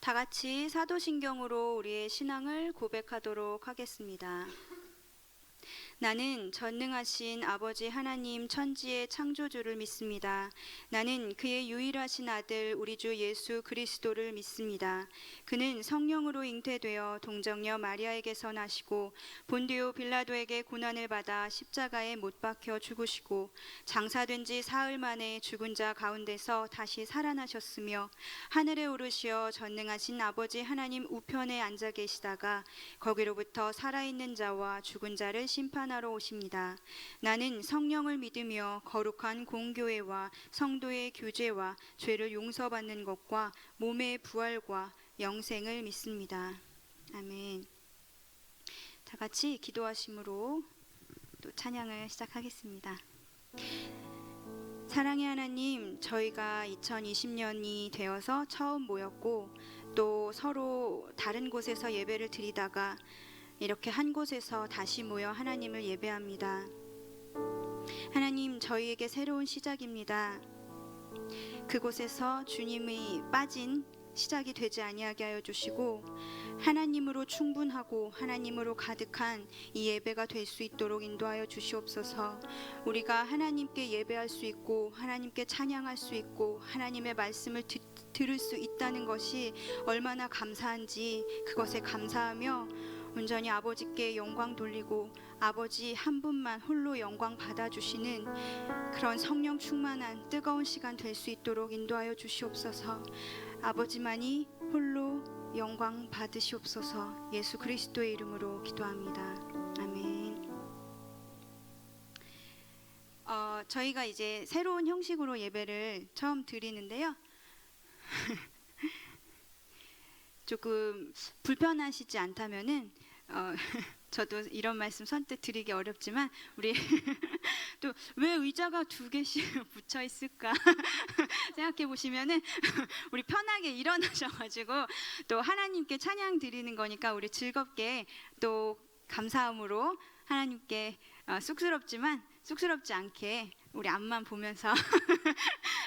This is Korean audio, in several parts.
다 같이 사도신경으로 우리의 신앙을 고백하도록 하겠습니다. 나는 전능하신 아버지 하나님 천지의 창조주를 믿습니다. 나는 그의 유일하신 아들 우리 주 예수 그리스도를 믿습니다. 그는 성령으로 잉태되어 동정녀 마리아에게서 나시고 본디오 빌라도에게 고난을 받아 십자가에 못 박혀 죽으시고 장사된 지 사흘 만에 죽은 자 가운데서 다시 살아나셨으며 하늘에 오르시어 전능하신 아버지 하나님 우편에 앉아 계시다가 거기로부터 살아있는 자와 죽은 자를 심판하러 오십니다. 나는 성령을 믿으며 거룩한 공교회와 성도의 교제와 죄를 용서받는 것과 몸의 부활과 영생을 믿습니다. 아멘. 다 같이 기도하심으로 또 찬양을 시작하겠습니다. 사랑의 하나님, 저희가 2020년이 되어서 처음 모였고 또 서로 다른 곳에서 예배를 드리다가 이렇게 한 곳에서 다시 모여 하나님을 예배합니다. 하나님, 저희에게 새로운 시작입니다. 그곳에서 주님이 빠진 시작이 되지 아니하게 하여 주시고 하나님으로 충분하고 하나님으로 가득한 이 예배가 될 수 있도록 인도하여 주시옵소서. 우리가 하나님께 예배할 수 있고 하나님께 찬양할 수 있고 하나님의 말씀을 들을 수 있다는 것이 얼마나 감사한지 그것에 감사하며 온전히 아버지께 영광 돌리고 아버지 한 분만 홀로 영광 받아주시는 그런 성령 충만한 뜨거운 시간 될 수 있도록 인도하여 주시옵소서. 아버지만이 홀로 영광 받으시옵소서. 예수 그리스도의 이름으로 기도합니다. 아멘. 저희가 이제 새로운 형식으로 예배를 처음 드리는데요. 조금 불편하시지 않다면은 저도 이런 말씀 선뜻 드리기 어렵지만 우리 또 왜 의자가 2개씩 붙여 있을까 생각해 보시면은 우리 편하게 일어나셔가지고 또 하나님께 찬양 드리는 거니까 우리 즐겁게 또 감사함으로 하나님께 쑥스럽지만 쑥스럽지 않게 우리 앞만 보면서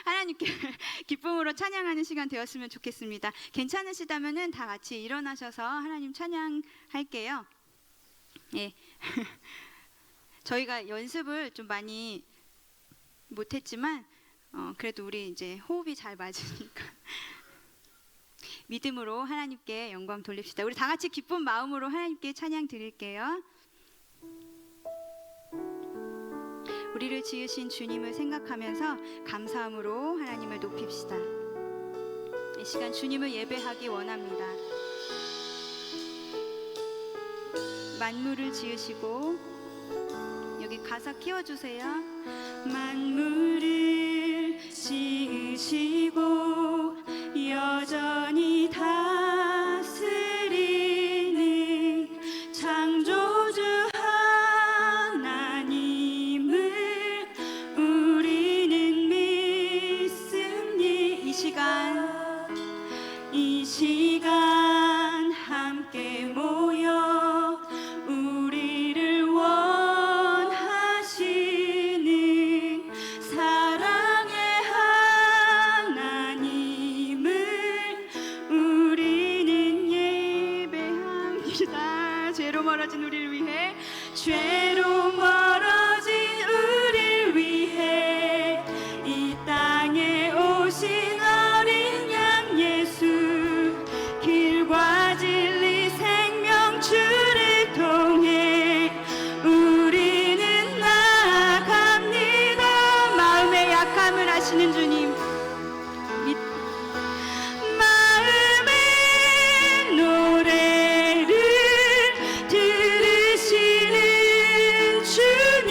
하나님께 기쁨으로 찬양하는 시간 되었으면 좋겠습니다. 괜찮으시다면은 다 같이 일어나셔서 하나님 찬양할게요. 예. 저희가 연습을 좀 많이 못했지만 그래도 우리 이제 호흡이 잘 맞으니까 믿음으로 하나님께 영광 돌립시다. 우리 다 같이 기쁜 마음으로 하나님께 찬양 드릴게요. 우리를 지으신 주님을 생각하면서 감사함으로 하나님을 높입시다. 이 시간 주님을 예배하기 원합니다. 만물을 지으시고 여기 가사 키워주세요. 만물을 지으시고 여전히 다스리는 창조주 하나님을 우리는 믿습니다. 이 시간 함께 모여 우리를 원하시는 사랑의 하나님을 우리는 예배합니다. 죄로 멀어진 우리를 위해 죄로 멀어진 우리를 위해 이 땅에 오신 어린 양 예수 길과 진리 생명 주를 통해 우리는 나아갑니다. 마음의 약함을 아시는 주님, 마음의 노래를 들으시는 주님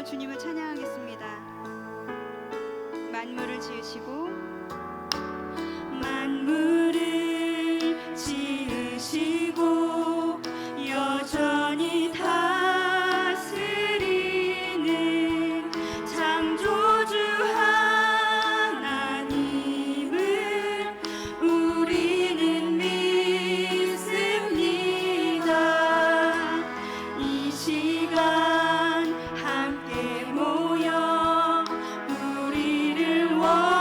들으시며 주님을 찬양하겠습니다. 만물을 지으시고 만물을 지으시고 여전히 다스리는 창조주 하나님을 우리는 믿습니다. 이 시간 함께 모여 우리를 원하시는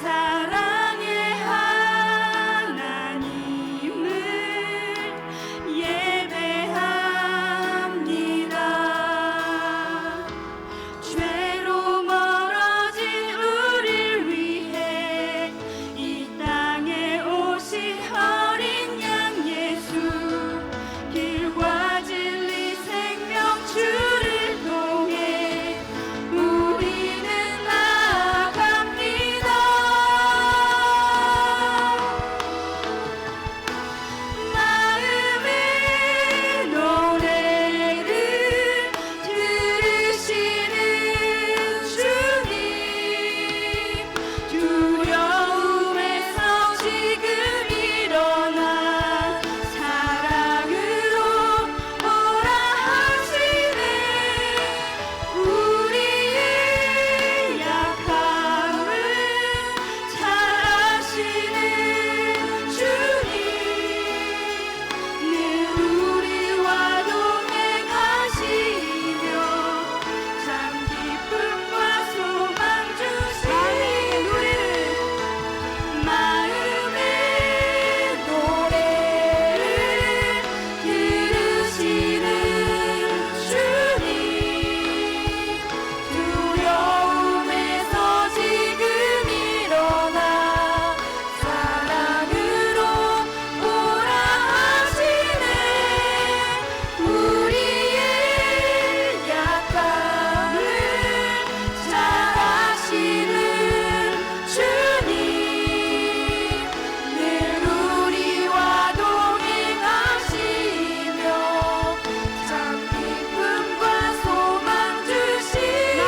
사랑의 하나님을 예배합니다. 죄로 멀어진 우릴 위해 이 땅에 오신 어린 양 예수, 길과 진리 생명 주를 통해 우리는 나아갑니다. 마음의 노래를 들으시는 주님, 두려움에서 지금 일어나 사랑으로 오라 하시네. 우리의 약함을 잘 아시는 주님, 늘 우리와 동행하시며 참 기쁨과 소망 주시네. 마음의 노래를 들으시는 주님, 두려움에서 지금 일어나 사랑으로 오라 하시네. 우리의 약함을 잘 아시는 주님, 늘 우리와 동행하시며 참 기쁨과 소망 주시네.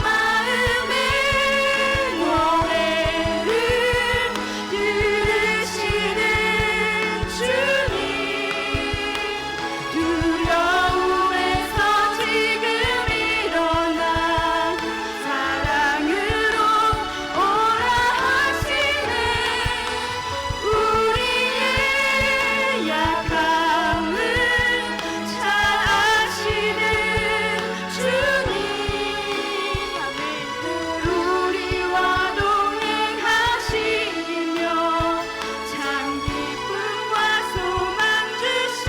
마음의 노래를 들으시는 주님, 두려움에서 지금 일어나 사랑으로 오라 하시네. 우리의 약함을 잘 아시는 주님, 늘 우리와 동행하시며 참 기쁨과 소망 주시.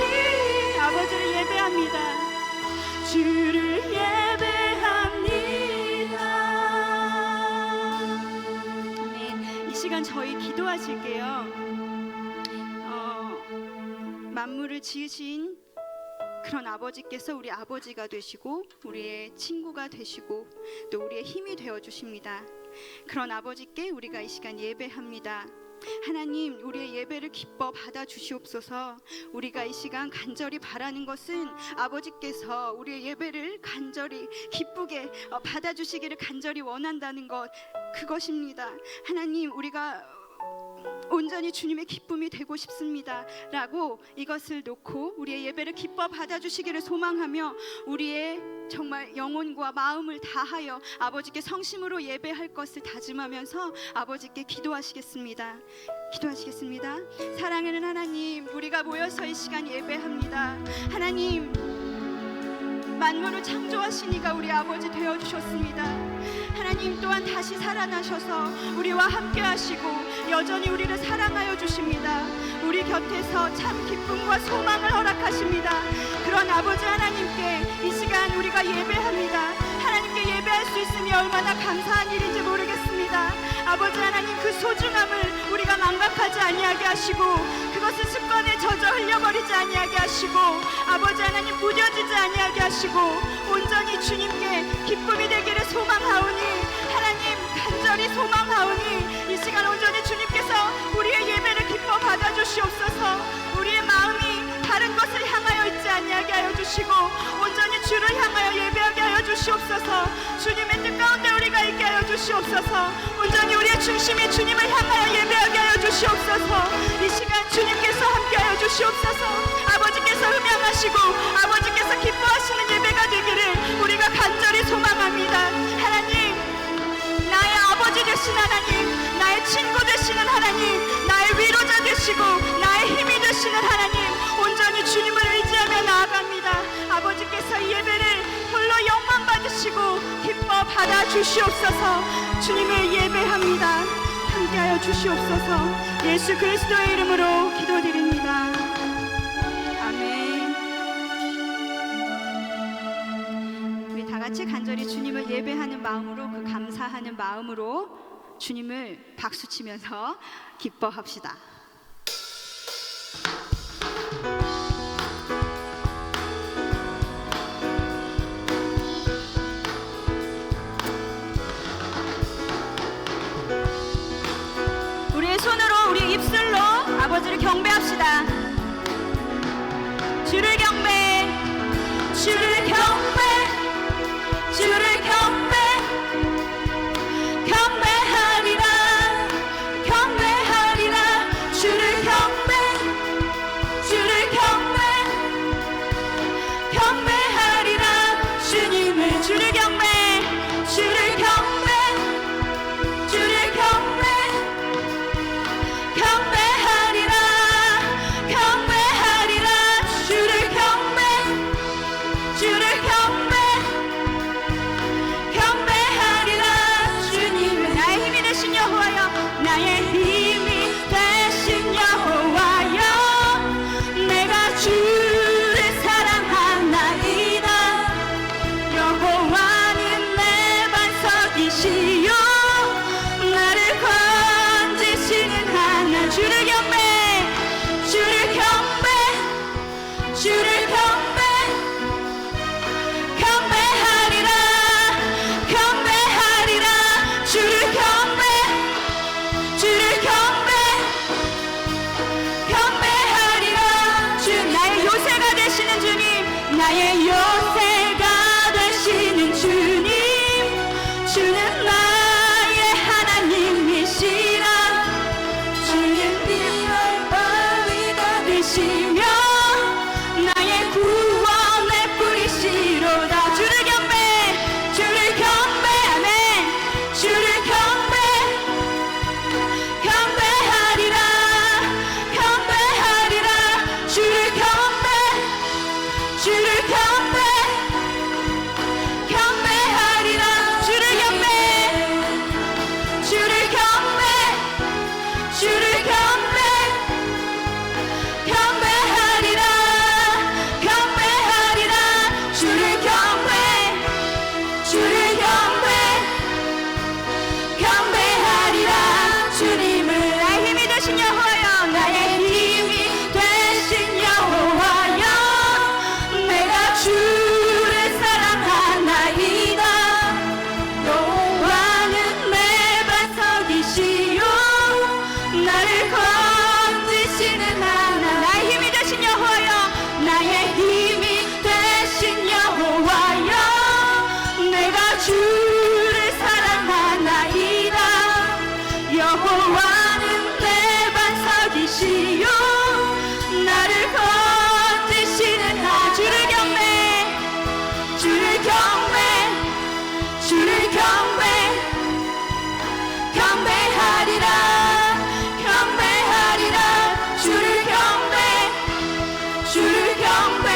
아버지를 예배합니다. 주를 예배합니다. 아멘. 이 시간 저희 기도하실게요. 만물을 지으신 그런 아버지께서 우리 아버지가 되시고 우리의 친구가 되시고 또 우리의 힘이 되어 주십니다. 그런 아버지께 우리가 이 시간 예배합니다. 하나님, 우리의 예배를 기뻐 받아 주시옵소서. 우리가 이 시간 간절히 바라는 것은 아버지께서 우리의 예배를 간절히 기쁘게 받아 주시기를 간절히 원한다는 것, 그것입니다. 하나님, 우리가 온전히 주님의 기쁨이 되고 싶습니다 라고 이것을 놓고 우리의 예배를 기뻐 받아주시기를 소망하며 우리의 정말 영혼과 마음을 다하여 아버지께 성심으로 예배할 것을 다짐하면서 아버지께 기도하시겠습니다. 기도하시겠습니다. 사랑하는 하나님, 우리가 모여서 이 시간 예배합니다. 하나님, 만물을 창조하신 이가 우리 아버지 되어주셨습니다. 하나님 또한 다시 살아나셔서 우리와 함께 하시고 여전히 우리를 사랑하여 주십니다. 우리 곁에서 참 기쁨과 소망을 허락하십니다. 그런 아버지 하나님께 이 시간 우리가 예배합니다. 하나님께 예배할 수 있으니 얼마나 감사한 일인지 모르겠습니다. 아버지 하나님, 그 소중함을 우리가 망각하지 아니하게 하시고 그것을 습관에 젖어 흘려버리지 아니하게 하시고 아버지 하나님, 무뎌지지 아니하게 하시고 온전히 주님께 기쁨이 되기를 소망하오니 하나님, 간절히 소망하오니 이 시간 온전히 주님께서 우리의 예배를 기뻐 받아주시옵소서. 우리의 마음이 다른 것을 향하여 주시고 온전히 주를 향하여 예배하게 하여 주시옵소서. 주님의 뜻 가운데 우리가 있게 하여 주시옵소서. 온전히 우리의 중심이 주님을 향하여 예배하게 하여 주시옵소서. 이 시간 주님께서 함께하여 주시옵소서. 아버지께서 흠양하시고 아버지께서 기뻐하시는 예배가 되기를 우리가 간절히 소망합니다. 하나님, 나의 아버지 되신 하나님, 나의 친구 되시는 하나님, 나의 위로자 되시고 나의 힘이 되시는 하나님, 온전히 주님을 의지하며 나아갑니다. 아버지께서 이 예배를 홀로 영광 받으시고 기뻐 받아 주시옵소서. 주님을 예배합니다. 함께하여 주시옵소서. 예수 그리스도의 이름으로 기도드립니다. 아멘. 우리 다 같이 간절히 주님을 예배하는 마음으로, 그 감사하는 마음으로 주님을 박수치면서 기뻐합시다. 우리의 손으로, 우리의 입술로 아버지를 경배합시다. 주를 경배, 주를 경배, 주를 경배, 경배하리라, 경배하리라. 주를 경배, 주를 경배, 경배하리라. 주님을, 주를 경배, 주를 경배, 주를 경배, 경배하리라, 경배하리라. 주를 경배, 주를 경배, 경배하리라. 주님은 나의 힘이 되신 여호와여, 나의 힘이 되신 여호와여, 내가 주를 사랑하나이다. 여호와는 내 반석이시요 나를 건지시는 하나. 주를 경배, 주를 경배, 주를 경배, 경배하리라, 경배하리라. 주를 경배, 주를 경배, 경배하리라. 주, 나의 요새가 되시는 주님, 나의 요새가 되시는 주님, 주는 나의 하나님이시라. 주는 비올 바위가 되시며 나의 구원의 뿌리시로다. 주를 경배, 주를 경배, 아멘. 주를 경배, 경배하리라, 경배하리라. 주를 경배, 주를 경배, 경배하리라. 주를 경배, 주를 경배, 주를 경배, 경배하리라, 경배하리라. 주를 경배, 주를 경배, 경배하리라. 주님을, 나의 힘이 되신 여호와여, 나의 힘이 되신 여호와여, 내가 주를 사랑하나이다. 여호와는 내 반석이시요 나를 건지시는 하나. 나의 힘이 되신 여호와여, 나의 힘이 되신 여호와여, 내가 주를 사랑하나이다. 여호와는 내 반석이시요 나를 건지시는 하나. 주를 경배, 주를 경배, 주를 경배, 경배하리라, 경배하리라. 주를 경배, 주를 경배,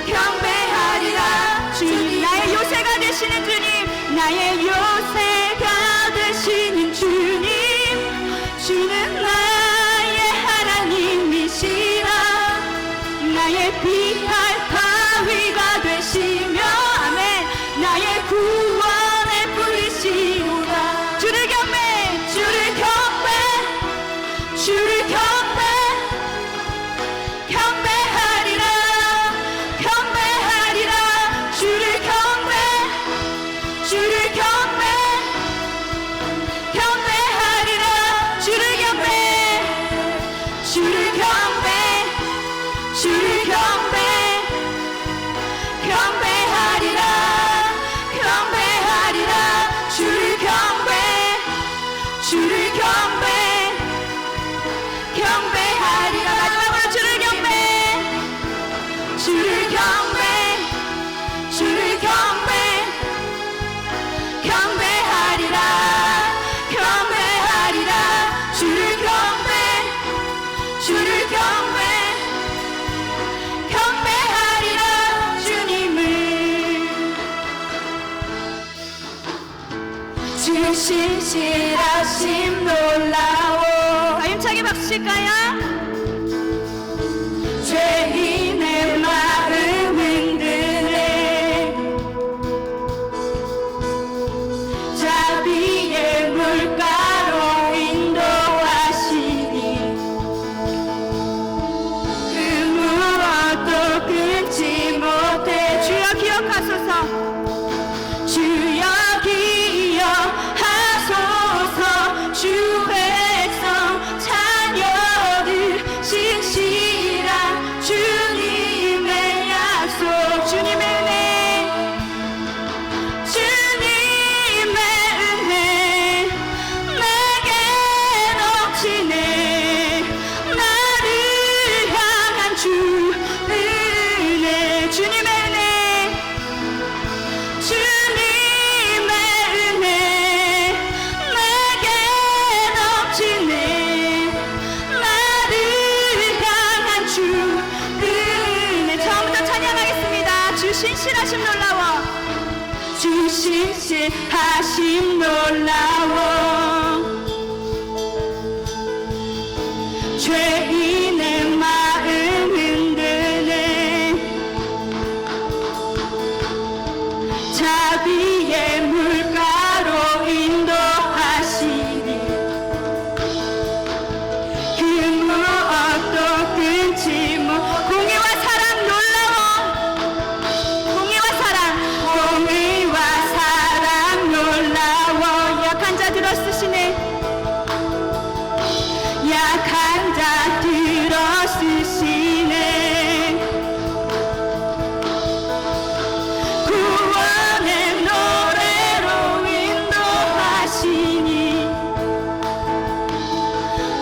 경배하리라. 주님, 나의 요새가 되시는 주님, 나의 요새가 되시는 주님, 주는 나의 하나님이시라. 나의 피할 바위가 되시며, 아멘, 나의 구원의 뿌리시로다. 주를 경배, 주를 경배, 주를 경배, 경배하리라, 경배하리라. 주를 경배, 주를 경배, 경배하리라. 주를 경배, 주를 경배, 주를 경배, 경배하리라. 마지막으로 주를 경배, 주를 경배, 주를 경배, 경배하리라, 경배하리라. 주를 경배, 주를 경배, 경배하리라. 주님을, 주 신실하심 놀라워. 힘차게 박수 칠까요? 죄인의 마음 흔드네, 자비의 물가로 인도하시니 그 무엇도 끊지 못해. 주여 기억하소서, 주여 기억하소서. 주 백성 자녀들 신실한 주님의 약속, 주님의 은혜, 주님의 은혜 내게 넘치네. 나를 향한 주 은혜, 주님의 은혜, 주님의 은혜 내게 넘치네. 나를 향한 주 은혜. 처음부터 찬양하겠습니다. 주 신실하심 놀라워, 주 신실하심 놀라워. 죄인의 마음 흔드네, 자비의 물가로 인도하시니 그 무엇도 끊지 못. 공의와 사랑 놀라워, 공의와 사랑, 공의와 사랑 놀라워. 약한 자 들어 쓰시네, 약한 자 들어 쓰시네. 구원의 노래로 인도하시니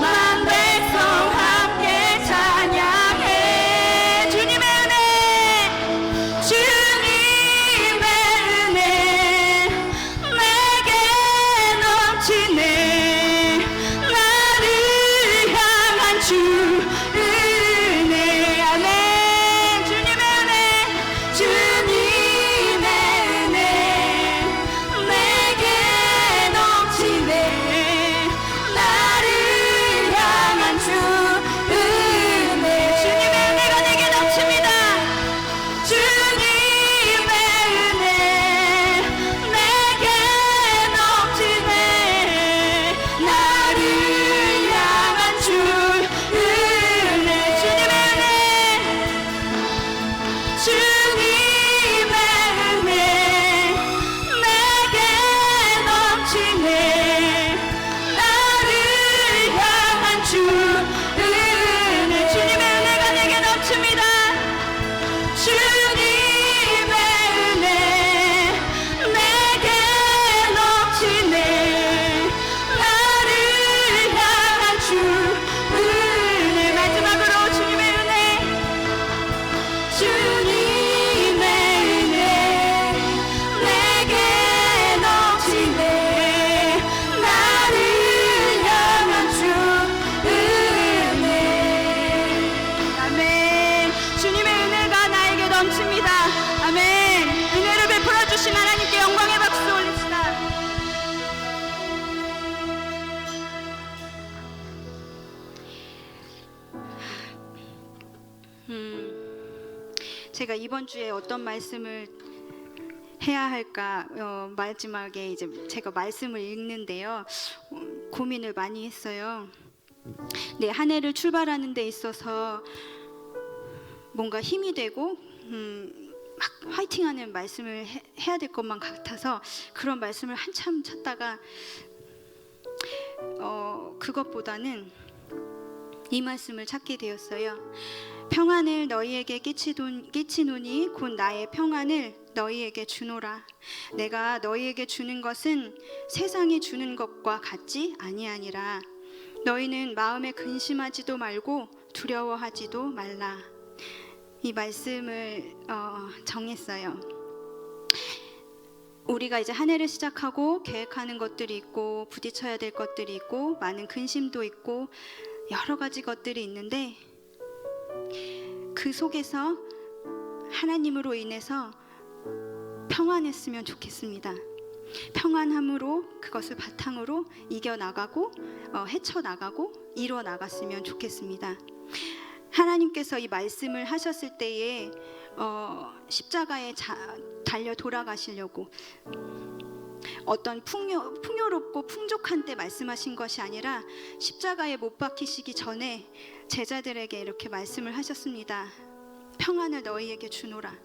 만 백성 함께 찬양해. 주님의 은혜, 주님의 은혜 내게 넘치네. 나를 향한 주 은혜, 아멘. 주님의 은혜, 주님의 은혜 내게 넘치네. 나를 향한 주 은혜, 주님의 은혜가 내게 넘칩니다. 주님의 은혜 내게 넘치네. 나를 향한 주 은혜, 주님의 은혜, 주님의 은혜 내게 넘치네. 나를 향한 주 은혜, 주님의 은혜가 내게 넘칩니다. 주님의 은혜 내게 넘치네. 나를 향한 주 은혜. 마지막으로 주님의 은혜, 주님의 은혜 내게 넘치네. 나를 향한 주 은혜, 아멘. 주님의 은혜가 나에게 넘칩니다. 아멘. 은혜를 베풀어 주신 하나님께 영광의 박수 올립시다. 제가 이번 주에 어떤 말씀을 해야 할까, 마지막에 이제 제가 말씀을 읽는데요, 고민을 많이 했어요. 네, 한 해를 출발하는 데 있어서 뭔가 힘이 되고 막 화이팅하는 말씀을 해야 될 것만 같아서 그런 말씀을 한참 찾다가 그것보다는 이 말씀을 찾게 되었어요. 평안을 너희에게 끼치노니 곧 나의 평안을 너희에게 주노라. 내가 너희에게 주는 것은 세상이 주는 것과 같지 아니하니라. 너희는 마음에 근심하지도 말고 두려워하지도 말라. 이 말씀을 정했어요. 우리가 이제 한 해를 시작하고 계획하는 것들이 있고 부딪혀야 될 것들이 있고 많은 근심도 있고 여러 가지 것들이 있는데 그 속에서 하나님으로 인해서 평안했으면 좋겠습니다. 평안함으로 그것을 바탕으로 이겨나가고 헤쳐나가고 이뤄나갔으면 좋겠습니다. 하나님께서 이 말씀을 하셨을 때에 십자가에 달려 돌아가시려고 어떤 풍요롭고 풍족한 때 말씀하신 것이 아니라 십자가에 못 박히시기 전에 제자들에게 이렇게 말씀을 하셨습니다. 평안을 너희에게 주노라.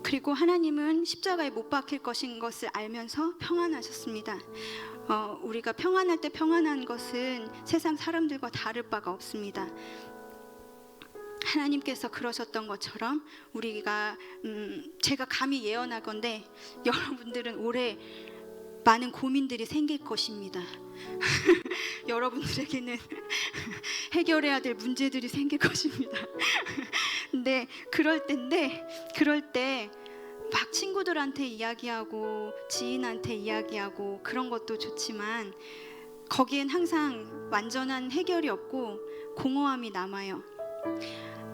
그리고 하나님은 십자가에 못 박힐 것인 것을 알면서 평안하셨습니다. 우리가 평안할 때 평안한 것은 세상 사람들과 다를 바가 없습니다. 하나님께서 그러셨던 것처럼 우리가 제가 감히 예언하건대 여러분들은 올해 많은 고민들이 생길 것입니다. 여러분들에게는 해결해야 될 문제들이 생길 것입니다. 근데 그럴 때 막 친구들한테 이야기하고 지인한테 이야기하고 그런 것도 좋지만 거기엔 항상 완전한 해결이 없고 공허함이 남아요.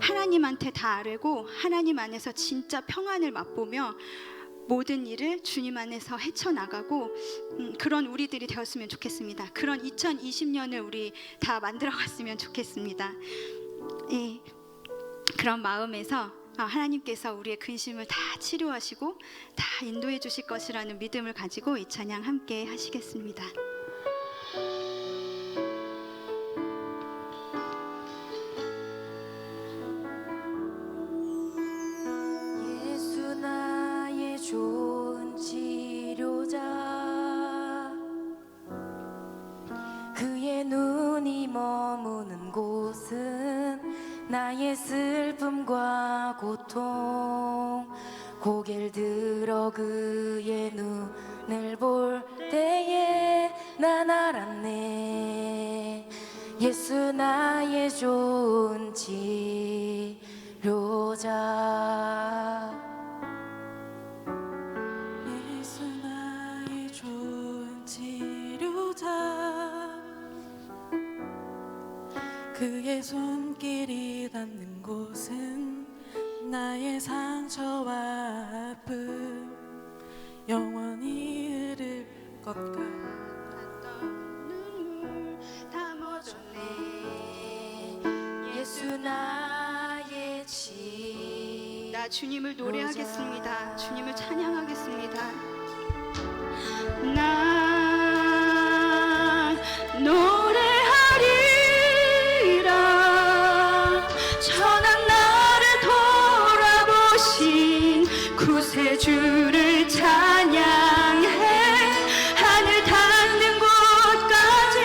하나님한테 다 아뢰고 하나님 안에서 진짜 평안을 맛보며 모든 일을 주님 안에서 헤쳐나가고 그런 우리들이 되었으면 좋겠습니다. 그런 2020년을 우리 다 만들어갔으면 좋겠습니다. 그런 마음에서 하나님께서 우리의 근심을 다 치료하시고 다 인도해 주실 것이라는 믿음을 가지고 이 찬양 함께 하시겠습니다. 예수 나의 좋은 치료자, 그의 눈이 머무는 곳은 나의 슬픔과 고통. 고개를 들어 그의 눈을 볼 때에 난 알았네. 예수 나의 좋은 치료자. 예수 나의 좋은 치료자, 그의 손길이 닿는 곳은 나의 상처와 아픔 영원히 흐를 것 같아. 눈물 담아줬네. 예수 나의 치료자. 나 주님을 노래하겠습니다. 주님을 찬양하겠습니다. 나 노래하리라. 천한 나를 돌아보신 구세주를 찬양해. 하늘 닿는 곳까지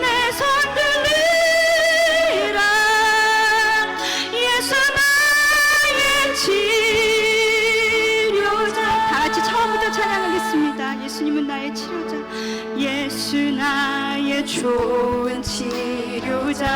내 손 들리라. 예수 나의 치료자. 다 같이 처음부터 찬양하겠습니다. 예수님은 나의 치료자. 예수 나의 좋은 치료자,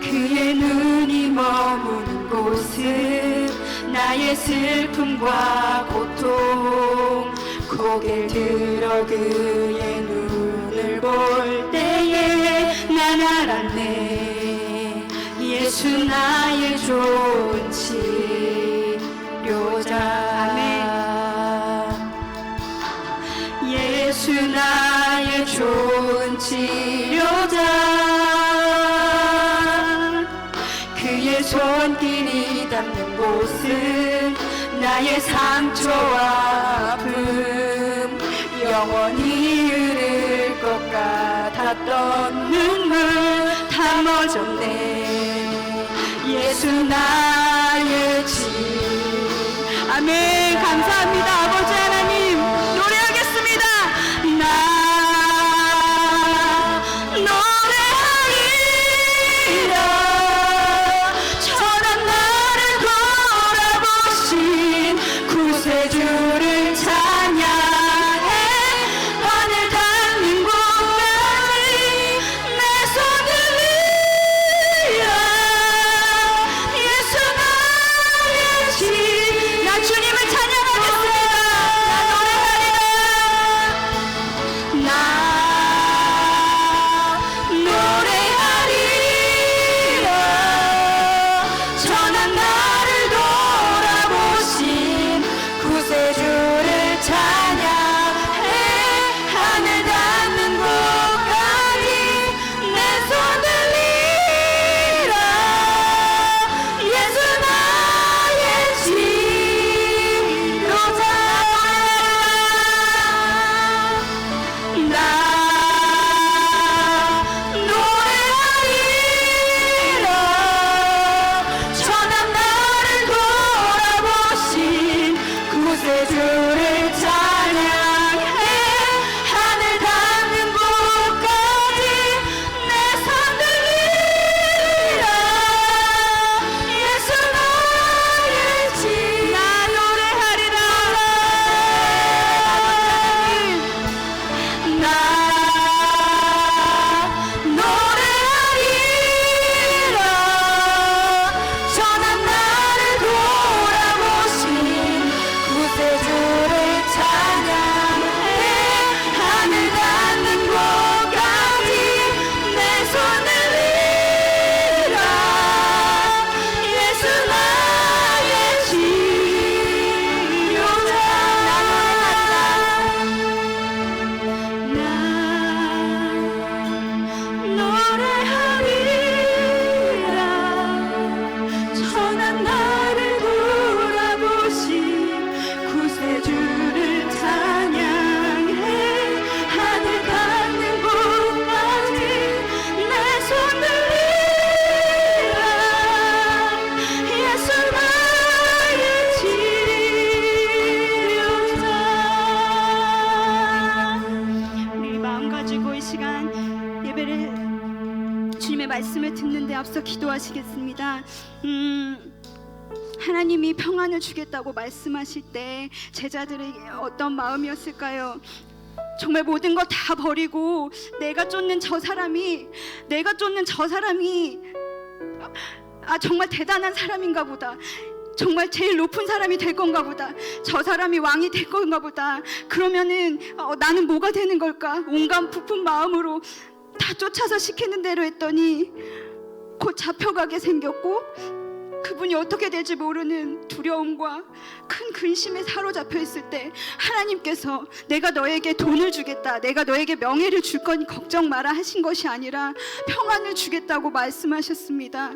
그의 눈이 머무는 곳은 나의 슬픔과 고통. 고개를 들어 그의 눈을 볼 때에 난 알았네. 예수 나의 좋은 치료자. 아멘. 예수 나의 좋은 치료자, 그의 손길이 닿는 곳은 나의 상처와 아픔 영원히 흐를 것 같았던 눈물 다 멎었네. 예수 나의 치료자. 아멘. 감사합니다. 아버지 하나님, 노래하겠습니다. 나 노래하리라. 천한 나를 돌아보신 구세주를 찬양해. 예배를 주님의 말씀을 듣는데 앞서 기도하시겠습니다. 하나님이 평안을 주겠다고 말씀하실 때 제자들에게 어떤 마음이었을까요? 정말 모든 걸 다 버리고 내가 쫓는 저 사람이 정말 대단한 사람인가 보다. 정말 제일 높은 사람이 될 건가 보다. 저 사람이 왕이 될 건가 보다. 그러면은 나는 뭐가 되는 걸까? 온갖 부푼 마음으로 다 쫓아서 시키는 대로 했더니 곧 잡혀가게 생겼고, 그분이 어떻게 될지 모르는 두려움과 큰 근심에 사로잡혀 있을 때 하나님께서 내가 너에게 돈을 주겠다, 내가 너에게 명예를 줄 거니 걱정 마라 하신 것이 아니라 평안을 주겠다고 말씀하셨습니다.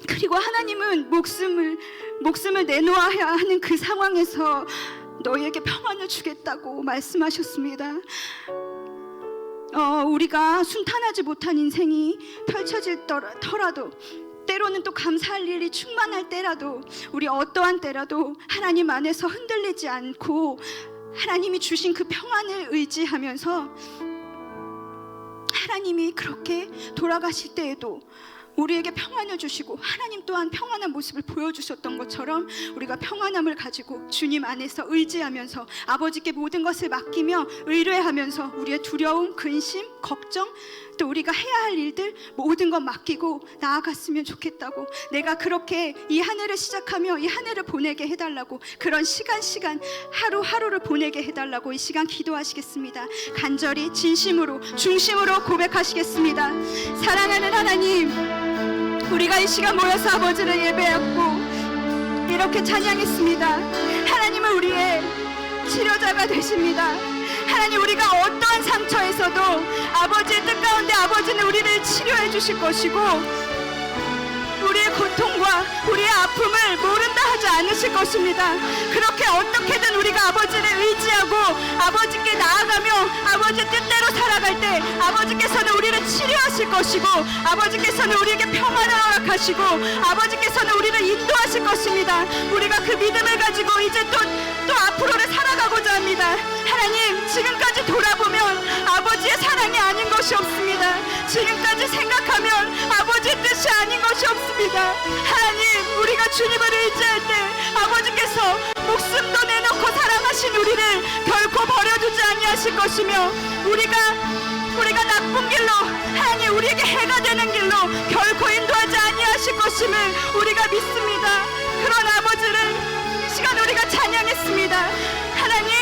그리고 하나님은 목숨을 내놓아야 하는 그 상황에서 너희에게 평안을 주겠다고 말씀하셨습니다. 우리가 순탄하지 못한 인생이 펼쳐질 터라도, 때로는 또 감사할 일이 충만할 때라도, 우리 어떠한 때라도 하나님 안에서 흔들리지 않고 하나님이 주신 그 평안을 의지하면서, 하나님이 그렇게 돌아가실 때에도 우리에게 평안을 주시고 하나님 또한 평안한 모습을 보여주셨던 것처럼 우리가 평안함을 가지고 주님 안에서 의지하면서 아버지께 모든 것을 맡기며 의뢰하면서 우리의 두려움, 근심, 걱정, 또 우리가 해야 할 일들 모든 것 맡기고 나아갔으면 좋겠다고, 내가 그렇게 이 한 해를 시작하며 이 한 해를 보내게 해달라고, 그런 시간 하루하루를 보내게 해달라고 이 시간 기도하시겠습니다. 간절히 진심으로 중심으로 고백하시겠습니다. 사랑하는 하나님, 우리가 이 시간 모여서 아버지를 예배하고 이렇게 찬양했습니다. 하나님은 우리의 치료자가 되십니다. 하나님, 우리가 어떠한 상처에서도 아버지의 뜻 가운데 아버지는 우리를 치료해 주실 것이고, 우리의 고통과 우리의 아픔을 모른다 하지 않으실 것입니다. 그렇게 어떻게든 우리가 아버지를 의지하고 아버지께 나아가며 아버지의 뜻대로 살아갈 때 아버지께서는 우리를 치료하실 것이고, 아버지께서는 우리에게 평안을 허락하시고, 아버지께서는 우리를 인도하실 것입니다. 우리가 그 믿음을 가지고 이제 또 앞으로를 살아가고자 합니다. 하나님, 지금까지 돌아보면 아버지의 사랑이 아닌 것이 없습니다. 지금까지 생각하면 아버지의 뜻이 아닌 것이 없습니다. 하나님, 우리가 주님을 의지할 때 아버지께서 목숨도 내놓고 사랑하신 우리를 결코 버려두지 아니하실 것이며, 우리가 나쁜 길로, 하나님 우리에게 해가 되는 길로 결코 인도하지 아니하실 것임을 우리가 믿습니다. 그런 아버지를 이 시간 우리가 찬양했습니다. 하나님,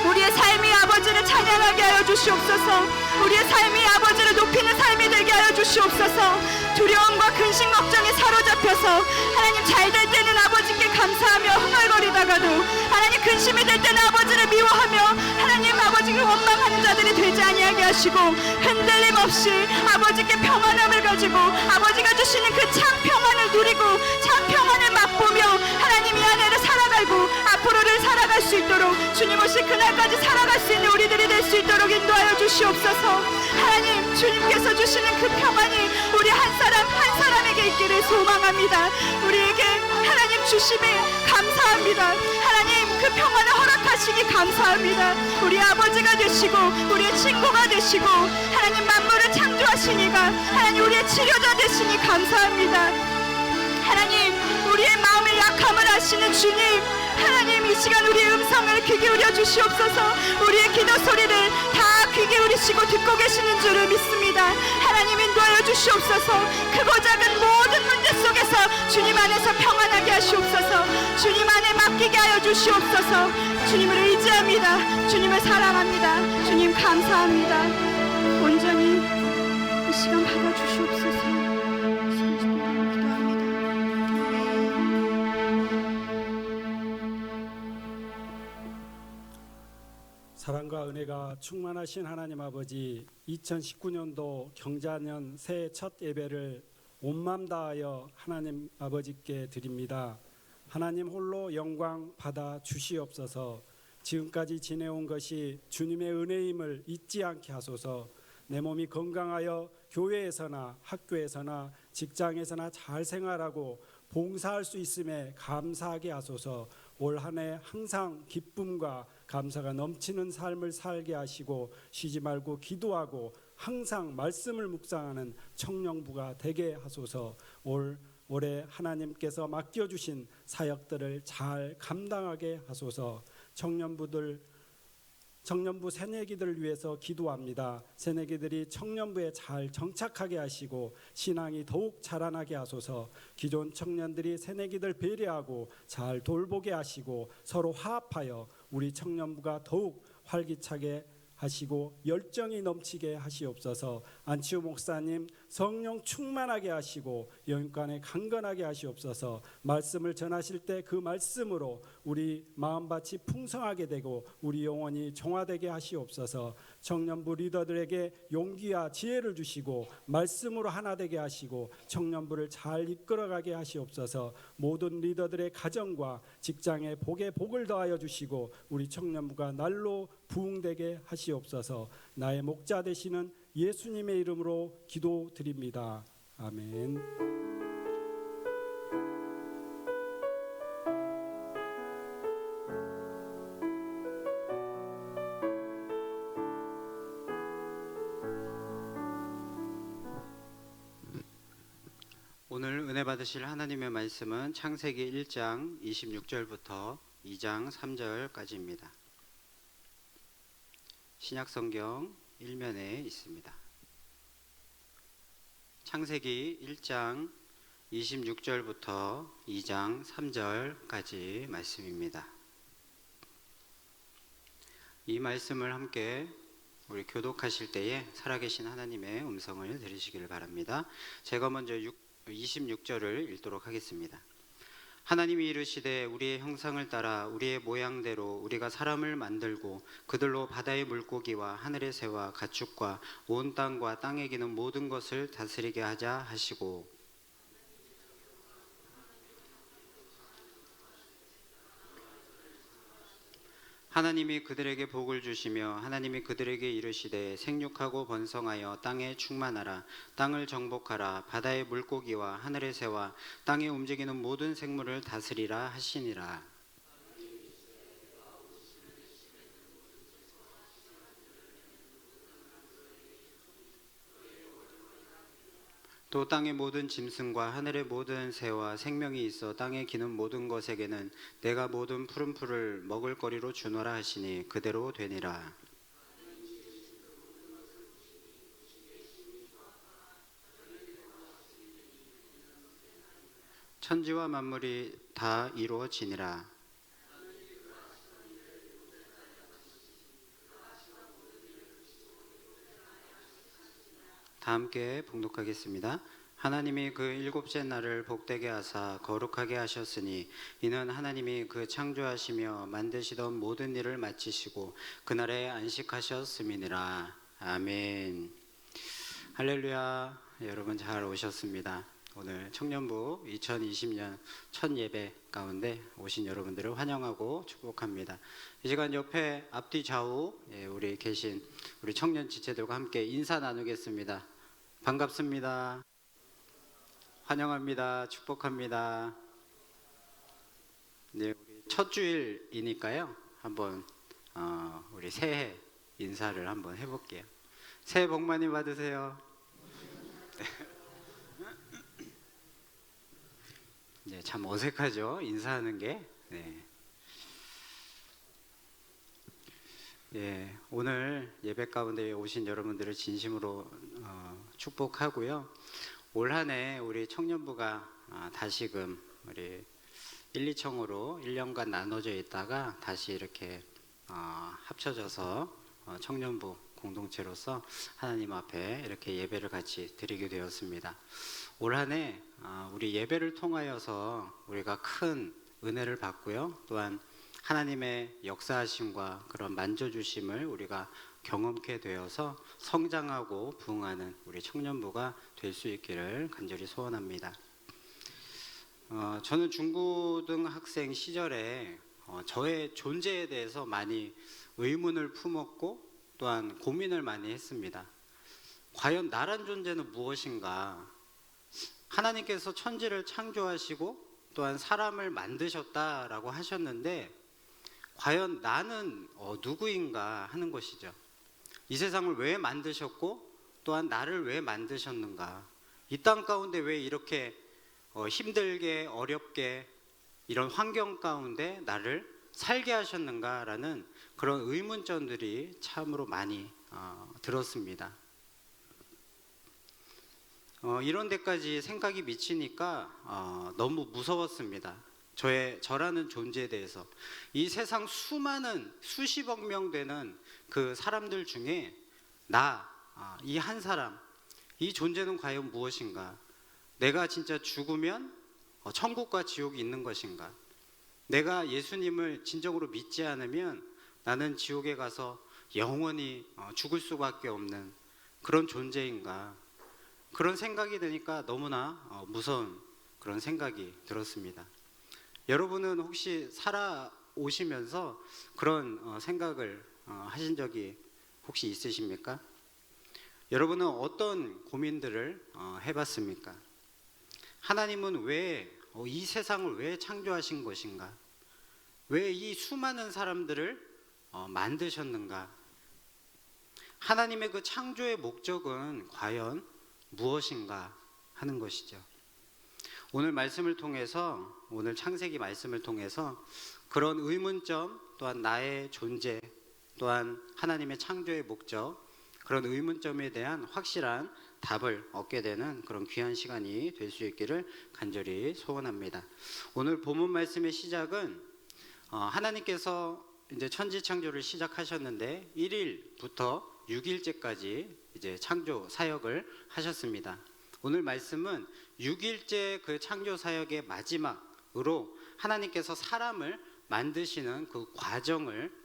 우리의 삶이 아버지를 찬양하게 하여 주시옵소서. 우리의 삶이 아버지를 높이는 삶이 되게 하여 주시옵소서. 두려움과 근심 걱정에 사로잡혀서 하나님 잘 될 때는 아버지께 감사하며 흥얼거리다가도 하나님 근심이 될 때는 아버지를 미워하며 하나님 아버지를 원망하는 자들이 되지 아니하게 하시고, 흔들림 없이 아버지께 평안함을 가지고 아버지가 주시는 그 참 평안을 누리고 참 평안을 맛보며 하나님 이 안에를 살아가고 앞으로를 살아갈 수 있도록, 주님 오실 그날까지 살아갈 수 있는 우리들이 될 수 있도록 인도하여 주시옵소서. 하나님, 주님께서 주시는 그 평안이 우리 한 사람에게 있기를 소망합니다. 우리에게 하나님 주심에 감사합니다. 하나님, 그 평안을 허락하시니 감사합니다. 우리 아버지가 되시고 우리의 친구가 되시고 하나님 만물을 창조하시니가 하나님 우리의 치료자 되시니 감사합니다. 하나님, 우리의 마음의 약함을 아시는 주님, 하나님 이 시간 우리의 음성을 귀 기울여 주시옵소서. 우리의 기도 소리를 다 귀 기울이시고 듣고 계시는 줄을 믿습니다. 하나님 인도하여 주시옵소서. 크고 작은 모든 문제 속에서 주님 안에서 평안하게 하시옵소서. 주님 안에 맡기게 하여 주시옵소서. 주님을 의지합니다. 주님을 사랑합니다. 주님 감사합니다. 온전히 이 시간 받아주시옵소서. 사랑과 은혜가 충만하신 하나님 아버지, 2019년도 경자년 새해 첫 예배를 온 마음 다하여 하나님 아버지께 드립니다. 하나님 홀로 영광 받아 주시옵소서. 지금까지 지내온 것이 주님의 은혜임을 잊지 않게 하소서. 내 몸이 건강하여 교회에서나 학교에서나 직장에서나 잘 생활하고 봉사할 수 있음에 감사하게 하소서. 올 한 해 항상 기쁨과 감사가 넘치는 삶을 살게 하시고 쉬지 말고 기도하고 항상 말씀을 묵상하는 청년부가 되게 하소서. 올해 하나님께서 맡겨주신 사역들을 잘 감당하게 하소서. 청년부 새내기들을 위해서 기도합니다. 새내기들이 청년부에 잘 정착하게 하시고 신앙이 더욱 자라나게 하소서. 기존 청년들이 새내기들 배려하고 잘 돌보게 하시고 서로 화합하여 우리 청년부가 더욱 활기차게 하시고 열정이 넘치게 하시옵소서. 안치호 목사님 성령 충만하게 하시고 영육간에 강건하게 하시옵소서. 말씀을 전하실 때 그 말씀으로 우리 마음밭이 풍성하게 되고 우리 영혼이 정화되게 하시옵소서. 청년부 리더들에게 용기와 지혜를 주시고 말씀으로 하나 되게 하시고 청년부를 잘 이끌어가게 하시옵소서. 모든 리더들의 가정과 직장에 복에 복을 더하여 주시고 우리 청년부가 날로 부흥되게 하시옵소서. 나의 목자 되시는 예수님의 이름으로 기도드립니다. 아멘. 오늘 은혜 받으실 하나님의 말씀은 창세기 1장 26절부터 2장 3절까지입니다. 신약성경 1면에 있습니다. 창세기 1장 26절부터 2장 3절까지 말씀입니다. 이 말씀을 함께 우리 교독하실 때에 살아계신 하나님의 음성을 들으시길 바랍니다. 제가 먼저 26절을 읽도록 하겠습니다. 하나님이 이르시되 우리의 형상을 따라 우리의 모양대로 우리가 사람을 만들고 그들로 바다의 물고기와 하늘의 새와 가축과 온 땅과 땅에 기는 모든 것을 다스리게 하자 하시고 하나님이 그들에게 복을 주시며 하나님이 그들에게 이르시되 생육하고 번성하여 땅에 충만하라. 땅을 정복하라. 바다의 물고기와 하늘의 새와 땅에 움직이는 모든 생물을 다스리라 하시니라. 또 땅의 모든 짐승과 하늘의 모든 새와 생명이 있어 땅에 기는 모든 것에게는 내가 모든 푸른 풀을 먹을 거리로 주노라 하시니 그대로 되니라. 천지와 만물이 다 이루어지니라. 다 함께 봉독하겠습니다. 하나님이 그 일곱째 날을 복되게 하사 거룩하게 하셨으니 이는 하나님이 그 창조하시며 만드시던 모든 일을 마치시고 그날에 안식하셨음이니라. 아멘. 할렐루야. 여러분 잘 오셨습니다. 오늘 청년부 2020년 첫 예배 가운데 오신 여러분들을 환영하고 축복합니다. 이 시간 옆에 앞뒤 좌우 우리 계신 우리 청년 지체들과 함께 인사 나누겠습니다. 반갑습니다. 환영합니다. 축복합니다. 네, 우리 첫 주일이니까요. 한번 우리 새해 인사를 한번 해볼게요. 새해 복 많이 받으세요. 네, 참 어색하죠. 인사하는 게. 네. 예, 오늘 예배 가운데 오신 여러분들을 진심으로 축복하고요. 올 한 해 우리 청년부가 다시금 우리 1, 2청으로 1년간 나눠져 있다가 다시 이렇게 합쳐져서 청년부 공동체로서 하나님 앞에 이렇게 예배를 같이 드리게 되었습니다. 올 한 해 우리 예배를 통하여서 우리가 큰 은혜를 받고요. 또한 하나님의 역사하심과 그런 만져주심을 우리가 경험케 되어서 성장하고 부흥하는 우리 청년부가 될 수 있기를 간절히 소원합니다. 저는 중고등학생 시절에 저의 존재에 대해서 많이 의문을 품었고 또한 고민을 많이 했습니다. 과연 나란 존재는 무엇인가? 하나님께서 천지를 창조하시고 또한 사람을 만드셨다라고 하셨는데 과연 나는 누구인가 하는 것이죠. 이 세상을 왜 만드셨고 또한 나를 왜 만드셨는가, 이 땅 가운데 왜 이렇게 힘들게 어렵게 이런 환경 가운데 나를 살게 하셨는가라는 그런 의문점들이 참으로 많이 들었습니다. 이런 데까지 생각이 미치니까 너무 무서웠습니다. 저라는 존재에 대해서, 이 세상 수많은 수십억 명 되는 그 사람들 중에 이 한 사람, 이 존재는 과연 무엇인가? 내가 진짜 죽으면 천국과 지옥이 있는 것인가? 내가 예수님을 진정으로 믿지 않으면 나는 지옥에 가서 영원히 죽을 수밖에 없는 그런 존재인가? 그런 생각이 드니까 너무나 무서운 그런 생각이 들었습니다. 여러분은 혹시 살아오시면서 그런 생각을 하신 적이 혹시 있으십니까? 여러분은 어떤 고민들을 해봤습니까? 하나님은 왜 이 세상을 왜 창조하신 것인가? 왜 이 수많은 사람들을 만드셨는가? 하나님의 그 창조의 목적은 과연 무엇인가 하는 것이죠. 오늘 말씀을 통해서, 오늘 창세기 말씀을 통해서 그런 의문점, 또한 나의 존재, 또한 하나님의 창조의 목적, 그런 의문점에 대한 확실한 답을 얻게 되는 그런 귀한 시간이 될 수 있기를 간절히 소원합니다. 오늘 본문 말씀의 시작은 하나님께서 이제 천지 창조를 시작하셨는데 1일부터 6일째까지 이제 창조 사역을 하셨습니다. 오늘 말씀은 6일째 그 창조 사역의 마지막으로 하나님께서 사람을 만드시는 그 과정을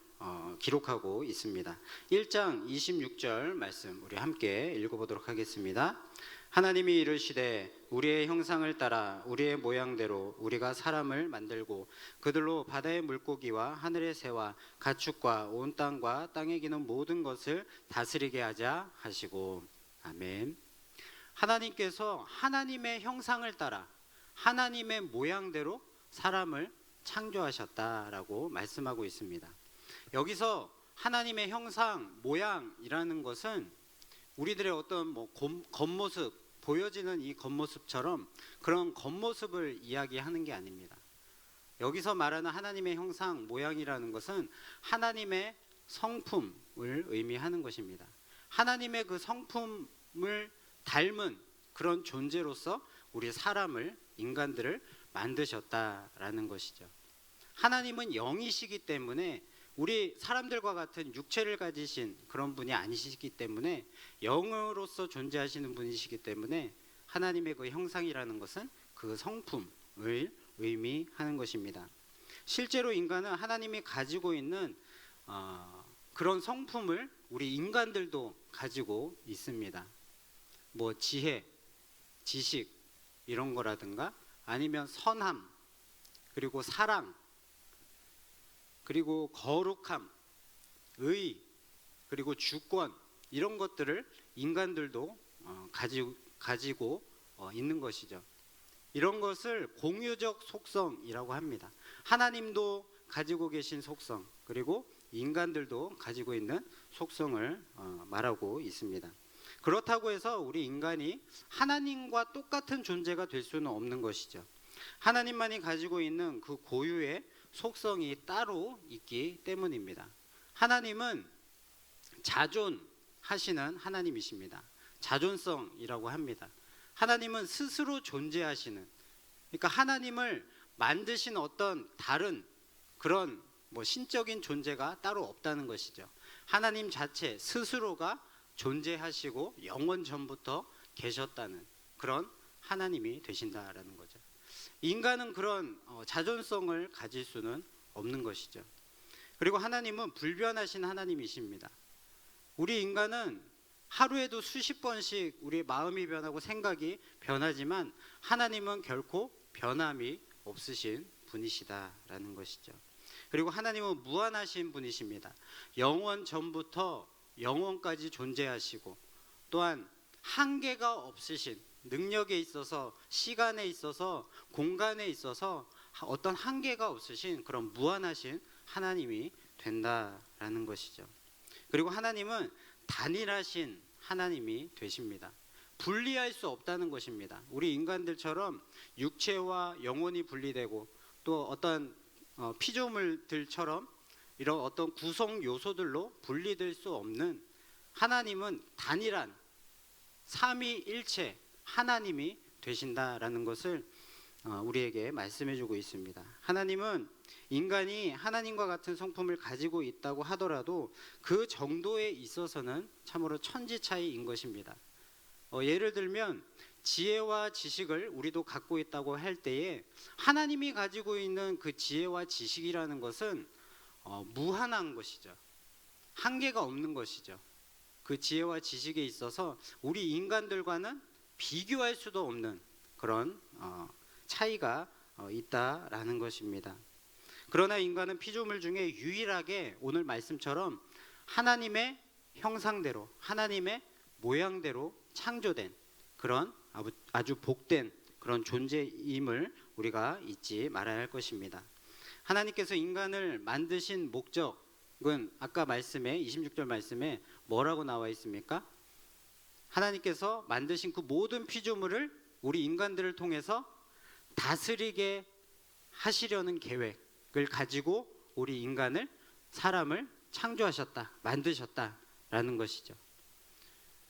기록하고 있습니다. 1장 26절 말씀 우리 함께 읽어보도록 하겠습니다. 하나님이 이르시되 우리의 형상을 따라 우리의 모양대로 우리가 사람을 만들고 그들로 바다의 물고기와 하늘의 새와 가축과 온 땅과 땅에 기는 모든 것을 다스리게 하자 하시고. 아멘. 하나님께서 하나님의 형상을 따라 하나님의 모양대로 사람을 창조하셨다라고 말씀하고 있습니다. 여기서 하나님의 형상, 모양이라는 것은 우리들의 어떤 겉모습, 보여지는 이 겉모습처럼 그런 겉모습을 이야기하는 게 아닙니다. 여기서 말하는 하나님의 형상, 모양이라는 것은 하나님의 성품을 의미하는 것입니다. 하나님의 그 성품을 닮은 그런 존재로서 우리 사람을, 인간들을 만드셨다라는 것이죠. 하나님은 영이시기 때문에 우리 사람들과 같은 육체를 가지신 그런 분이 아니시기 때문에, 영으로서 존재하시는 분이시기 때문에 하나님의 그 형상이라는 것은 그 성품을 의미하는 것입니다. 실제로 인간은 하나님이 가지고 있는 그런 성품을 우리 인간들도 가지고 있습니다. 뭐 지혜, 지식 이런 거라든가, 아니면 선함, 그리고 사랑, 그리고 거룩함, 의, 그리고 주권, 이런 것들을 인간들도 가지고 있는 것이죠. 이런 것을 공유적 속성이라고 합니다. 하나님도 가지고 계신 속성, 그리고 인간들도 가지고 있는 속성을 말하고 있습니다. 그렇다고 해서 우리 인간이 하나님과 똑같은 존재가 될 수는 없는 것이죠. 하나님만이 가지고 있는 그 고유의 속성이 따로 있기 때문입니다. 하나님은 자존하시는 하나님이십니다. 자존성이라고 합니다. 하나님은 스스로 존재하시는, 그러니까 하나님을 만드신 어떤 다른 그런 신적인 존재가 따로 없다는 것이죠. 하나님 자체 스스로가 존재하시고 영원 전부터 계셨다는 그런 하나님이 되신다라는 거죠. 인간은 그런 자존성을 가질 수는 없는 것이죠. 그리고 하나님은 불변하신 하나님이십니다. 우리 인간은 하루에도 수십 번씩 우리의 마음이 변하고 생각이 변하지만 하나님은 결코 변함이 없으신 분이시다라는 것이죠. 그리고 하나님은 무한하신 분이십니다. 영원 전부터 영원까지 존재하시고, 또한 한계가 없으신, 능력에 있어서, 시간에 있어서, 공간에 있어서 어떤 한계가 없으신 그런 무한하신 하나님이 된다라는 것이죠. 그리고 하나님은 단일하신 하나님이 되십니다. 분리할 수 없다는 것입니다. 우리 인간들처럼 육체와 영혼이 분리되고 또 어떤 피조물들처럼 이런 어떤 구성 요소들로 분리될 수 없는 하나님은 단일한 삼위일체 하나님이 되신다라는 것을 우리에게 말씀해주고 있습니다. 하나님은 인간이 하나님과 같은 성품을 가지고 있다고 하더라도 그 정도에 있어서는 참으로 천지 차이인 것입니다. 예를 들면 지혜와 지식을 우리도 갖고 있다고 할 때에 하나님이 가지고 있는 그 지혜와 지식이라는 것은 무한한 것이죠. 한계가 없는 것이죠. 그 지혜와 지식에 있어서 우리 인간들과는 비교할 수도 없는 그런 차이가 있다라는 것입니다. 그러나 인간은 피조물 중에 유일하게 오늘 말씀처럼 하나님의 형상대로 하나님의 모양대로 창조된 그런 아주 복된 그런 존재임을 우리가 잊지 말아야 할 것입니다. 하나님께서 인간을 만드신 목적은 아까 말씀에 26절 말씀에 뭐라고 나와 있습니까? 하나님께서 만드신 그 모든 피조물을 우리 인간들을 통해서 다스리게 하시려는 계획을 가지고 우리 인간을 사람을 창조하셨다, 만드셨다라는 것이죠.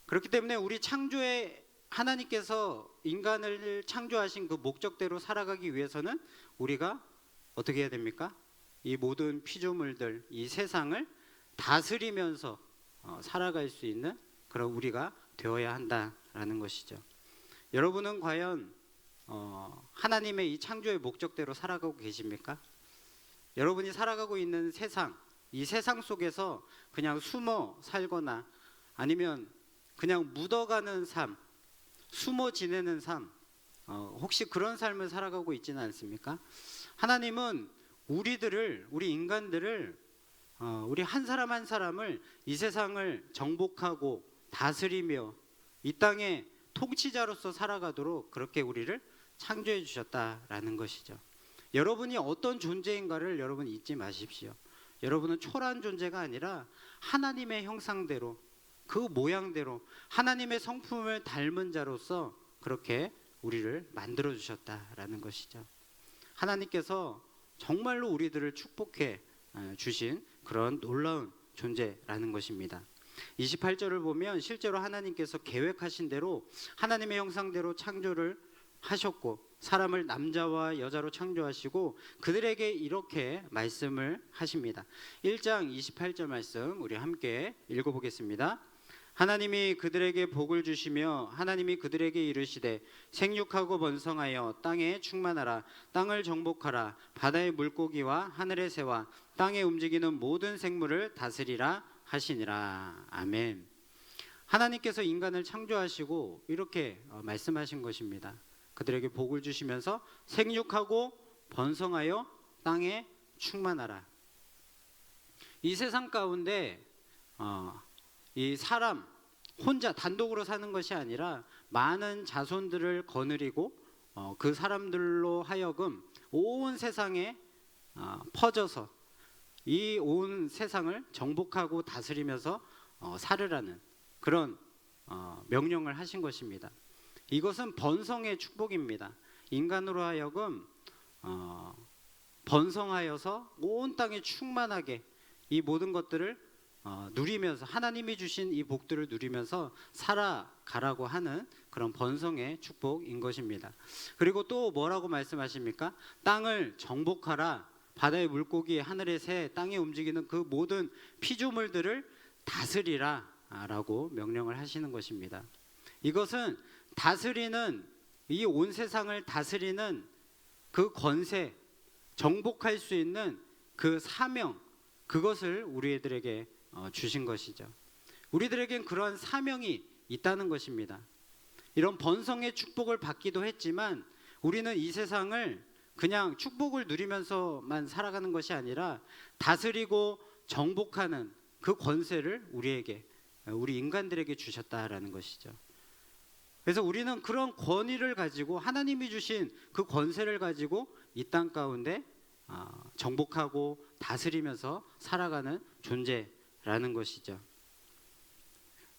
그렇기 때문에 우리 창조의 하나님께서 인간을 창조하신 그 목적대로 살아가기 위해서는 우리가 어떻게 해야 됩니까? 이 모든 피조물들, 이 세상을 다스리면서 살아갈 수 있는 그런 우리가 되어야 한다라는 것이죠. 여러분은 과연 하나님의 이 창조의 목적대로 살아가고 계십니까? 여러분이 살아가고 있는 세상, 이 세상 속에서 그냥 숨어 살거나 아니면 그냥 묻어가는 삶, 숨어 지내는 삶, 혹시 그런 삶을 살아가고 있지는 않습니까? 하나님은 우리 인간들을 우리 한 사람 한 사람을 이 세상을 정복하고 다스리며 이 땅의 통치자로서 살아가도록 그렇게 우리를 창조해 주셨다라는 것이죠. 여러분이 어떤 존재인가를 여러분 잊지 마십시오. 여러분은 초라한 존재가 아니라 하나님의 형상대로 그 모양대로 하나님의 성품을 닮은 자로서 그렇게 우리를 만들어 주셨다라는 것이죠. 하나님께서 정말로 우리들을 축복해 주신 그런 놀라운 존재라는 것입니다. 28절을 보면 실제로 하나님께서 계획하신 대로 하나님의 형상대로 창조를 하셨고 사람을 남자와 여자로 창조하시고 그들에게 이렇게 말씀을 하십니다. 1장 28절 말씀 우리 함께 읽어보겠습니다. 하나님이 그들에게 복을 주시며 하나님이 그들에게 이르시되 생육하고 번성하여 땅에 충만하라 땅을 정복하라 바다의 물고기와 하늘의 새와 땅에 움직이는 모든 생물을 다스리라 하시니라. 아멘. 하나님께서 인간을 창조하시고 이렇게 말씀하신 것입니다. 그들에게 복을 주시면서 생육하고 번성하여 땅에 충만하라. 이 세상 가운데 이 사람 혼자 단독으로 사는 것이 아니라 많은 자손들을 거느리고 그 사람들로 하여금 온 세상에 퍼져서 이 온 세상을 정복하고 다스리면서 살으라는 그런 명령을 하신 것입니다. 이것은 번성의 축복입니다. 인간으로 하여금 번성하여서 온 땅에 충만하게 이 모든 것들을 누리면서 하나님이 주신 이 복들을 누리면서 살아가라고 하는 그런 번성의 축복인 것입니다. 그리고 또 뭐라고 말씀하십니까? 땅을 정복하라. 바다의 물고기, 하늘의 새, 땅에 움직이는 그 모든 피조물들을 다스리라 라고 명령을 하시는 것입니다. 이것은 다스리는 이 온 세상을 다스리는 그 권세, 정복할 수 있는 그 사명, 그것을 우리들에게 주신 것이죠. 우리들에겐 그러한 사명이 있다는 것입니다. 이런 번성의 축복을 받기도 했지만 우리는 이 세상을 그냥 축복을 누리면서만 살아가는 것이 아니라 다스리고 정복하는 그 권세를 우리 인간들에게 주셨다라는 것이죠. 그래서 우리는 그런 권위를 가지고 하나님이 주신 그 권세를 가지고 이 땅 가운데 정복하고 다스리면서 살아가는 존재라는 것이죠.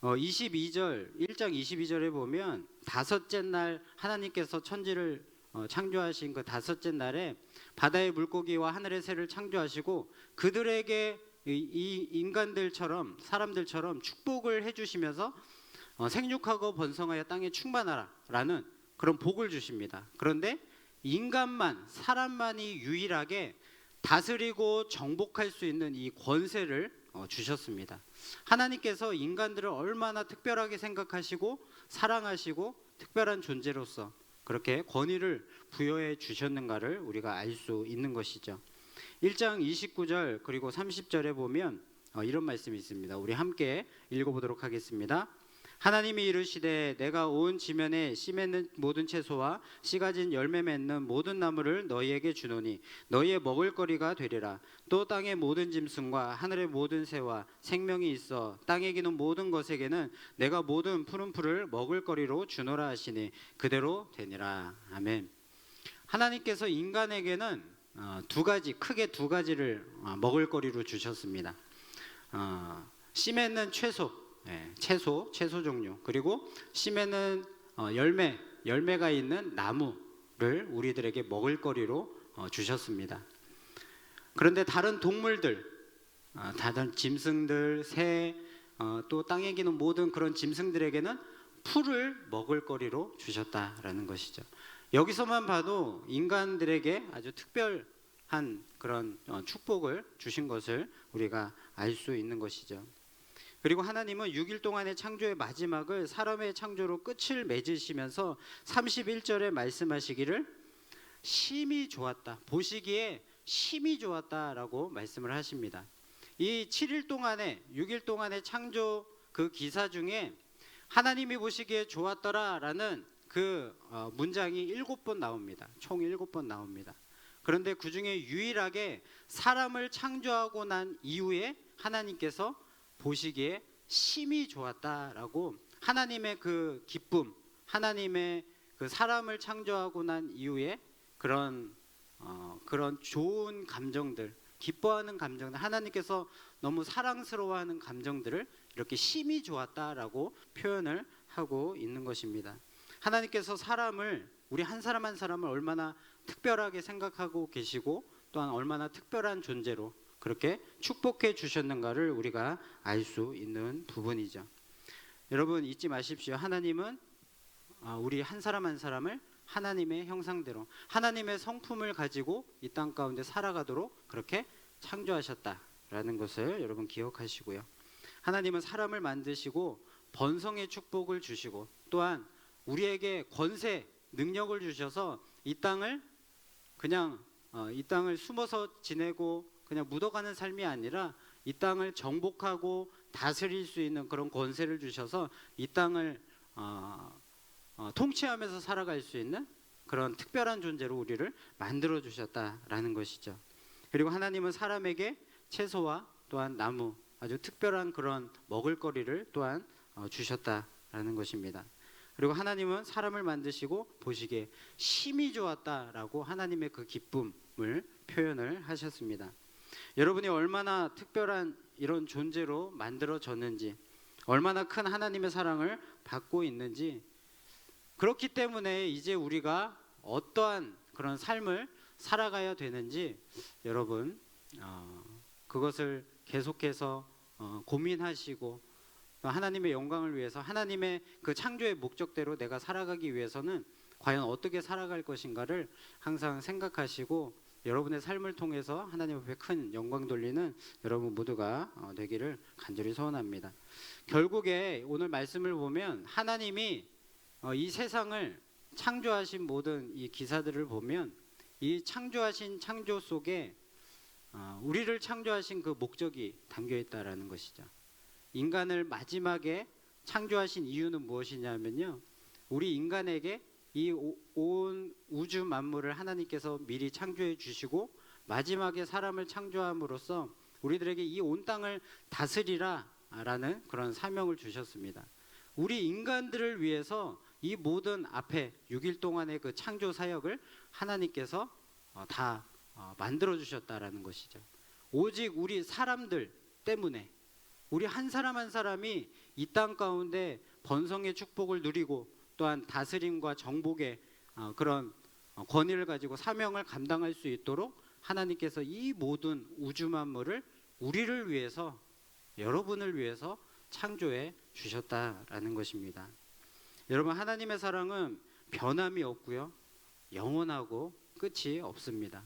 1장 22절에 보면 다섯째 날 하나님께서 천지를 창조하신 그 다섯째 날에 바다의 물고기와 하늘의 새를 창조하시고 그들에게 이 인간들처럼 사람들처럼 축복을 해주시면서 생육하고 번성하여 땅에 충만하라라는 그런 복을 주십니다. 그런데 인간만 사람만이 유일하게 다스리고 정복할 수 있는 이 권세를 주셨습니다. 하나님께서 인간들을 얼마나 특별하게 생각하시고 사랑하시고 특별한 존재로서 그렇게 권위를 부여해 주셨는가를 우리가 알 수 있는 것이죠. 1장 29절 그리고 30절에 보면 이런 말씀이 있습니다. 우리 함께 읽어보도록 하겠습니다. 하나님이 이르시되 내가 온 지면에 씨 맺는 모든 채소와 씨 가진 열매 맺는 모든 나무를 너희에게 주노니 너희의 먹을거리가 되리라. 또 땅의 모든 짐승과 하늘의 모든 새와 생명이 있어 땅에 기는 모든 것에게는 내가 모든 푸른 풀을 먹을거리로 주노라 하시니 그대로 되니라. 아멘. 하나님께서 인간에게는 크게 두 가지를 먹을거리로 주셨습니다. 씨 맺는 채소 종류, 그리고 씨 맺는 열매가 있는 나무를 우리들에게 먹을거리로 주셨습니다. 그런데 다른 동물들, 다른 짐승들, 새, 또 땅에 기는 모든 그런 짐승들에게는 풀을 먹을거리로 주셨다라는 것이죠. 여기서만 봐도 인간들에게 아주 특별한 그런 축복을 주신 것을 우리가 알 수 있는 것이죠. 그리고 하나님은 6일 동안의 창조의 마지막을 사람의 창조로 끝을 맺으시면서 31절에 말씀하시기를 심히 좋았다. 보시기에 심히 좋았다라고 말씀을 하십니다. 이 6일 동안의 창조 그 기사 중에 하나님이 보시기에 좋았더라라는 그 문장이 7번 나옵니다. 총 7번 나옵니다. 그런데 그 중에 유일하게 사람을 창조하고 난 이후에 하나님께서 보시기에 심히 좋았다라고 하나님의 그 기쁨, 하나님의 그 사람을 창조하고 난 이후에 그런 좋은 감정들, 기뻐하는 감정들, 하나님께서 너무 사랑스러워하는 감정들을 이렇게 심히 좋았다라고 표현을 하고 있는 것입니다. 하나님께서 우리 한 사람 한 사람을 얼마나 특별하게 생각하고 계시고 또한 얼마나 특별한 존재로 그렇게 축복해 주셨는가를 우리가 알 수 있는 부분이죠. 여러분 잊지 마십시오. 하나님은 우리 한 사람 한 사람을 하나님의 형상대로 하나님의 성품을 가지고 이 땅 가운데 살아가도록 그렇게 창조하셨다라는 것을 여러분 기억하시고요. 하나님은 사람을 만드시고 번성의 축복을 주시고 또한 우리에게 권세, 능력을 주셔서 이 땅을 숨어서 지내고 그냥 묻어가는 삶이 아니라 이 땅을 정복하고 다스릴 수 있는 그런 권세를 주셔서 이 땅을 통치하면서 살아갈 수 있는 그런 특별한 존재로 우리를 만들어 주셨다라는 것이죠. 그리고 하나님은 사람에게 채소와 또한 나무, 아주 특별한 그런 먹을거리를 또한 주셨다라는 것입니다. 그리고 하나님은 사람을 만드시고 보시기에 심히 좋았다라고 하나님의 그 기쁨을 표현을 하셨습니다. 여러분이 얼마나 특별한 이런 존재로 만들어졌는지, 얼마나 큰 하나님의 사랑을 받고 있는지, 그렇기 때문에 이제 우리가 어떠한 그런 삶을 살아가야 되는지 여러분 그것을 계속해서 고민하시고 하나님의 영광을 위해서 하나님의 그 창조의 목적대로 내가 살아가기 위해서는 과연 어떻게 살아갈 것인가를 항상 생각하시고 여러분의 삶을 통해서 하나님 앞에 큰 영광 돌리는 여러분 모두가 되기를 간절히 소원합니다. 결국에 오늘 말씀을 보면 하나님이 이 세상을 창조하신 모든 이 기사들을 보면 이 창조하신 창조 속에 우리를 창조하신 그 목적이 담겨 있다라는 것이죠. 인간을 마지막에 창조하신 이유는 무엇이냐면요, 우리 인간에게 이 온 우주 만물을 하나님께서 미리 창조해 주시고 마지막에 사람을 창조함으로써 우리들에게 이 온 땅을 다스리라라는 그런 사명을 주셨습니다. 우리 인간들을 위해서 이 모든 앞에 6일 동안의 그 창조 사역을 하나님께서 다 만들어 주셨다라는 것이죠. 오직 우리 사람들 때문에, 우리 한 사람 한 사람이 이 땅 가운데 번성의 축복을 누리고 또한 다스림과 정복의 그런 권위를 가지고 사명을 감당할 수 있도록 하나님께서 이 모든 우주 만물을 우리를 위해서, 여러분을 위해서 창조해 주셨다라는 것입니다. 여러분, 하나님의 사랑은 변함이 없고요, 영원하고 끝이 없습니다.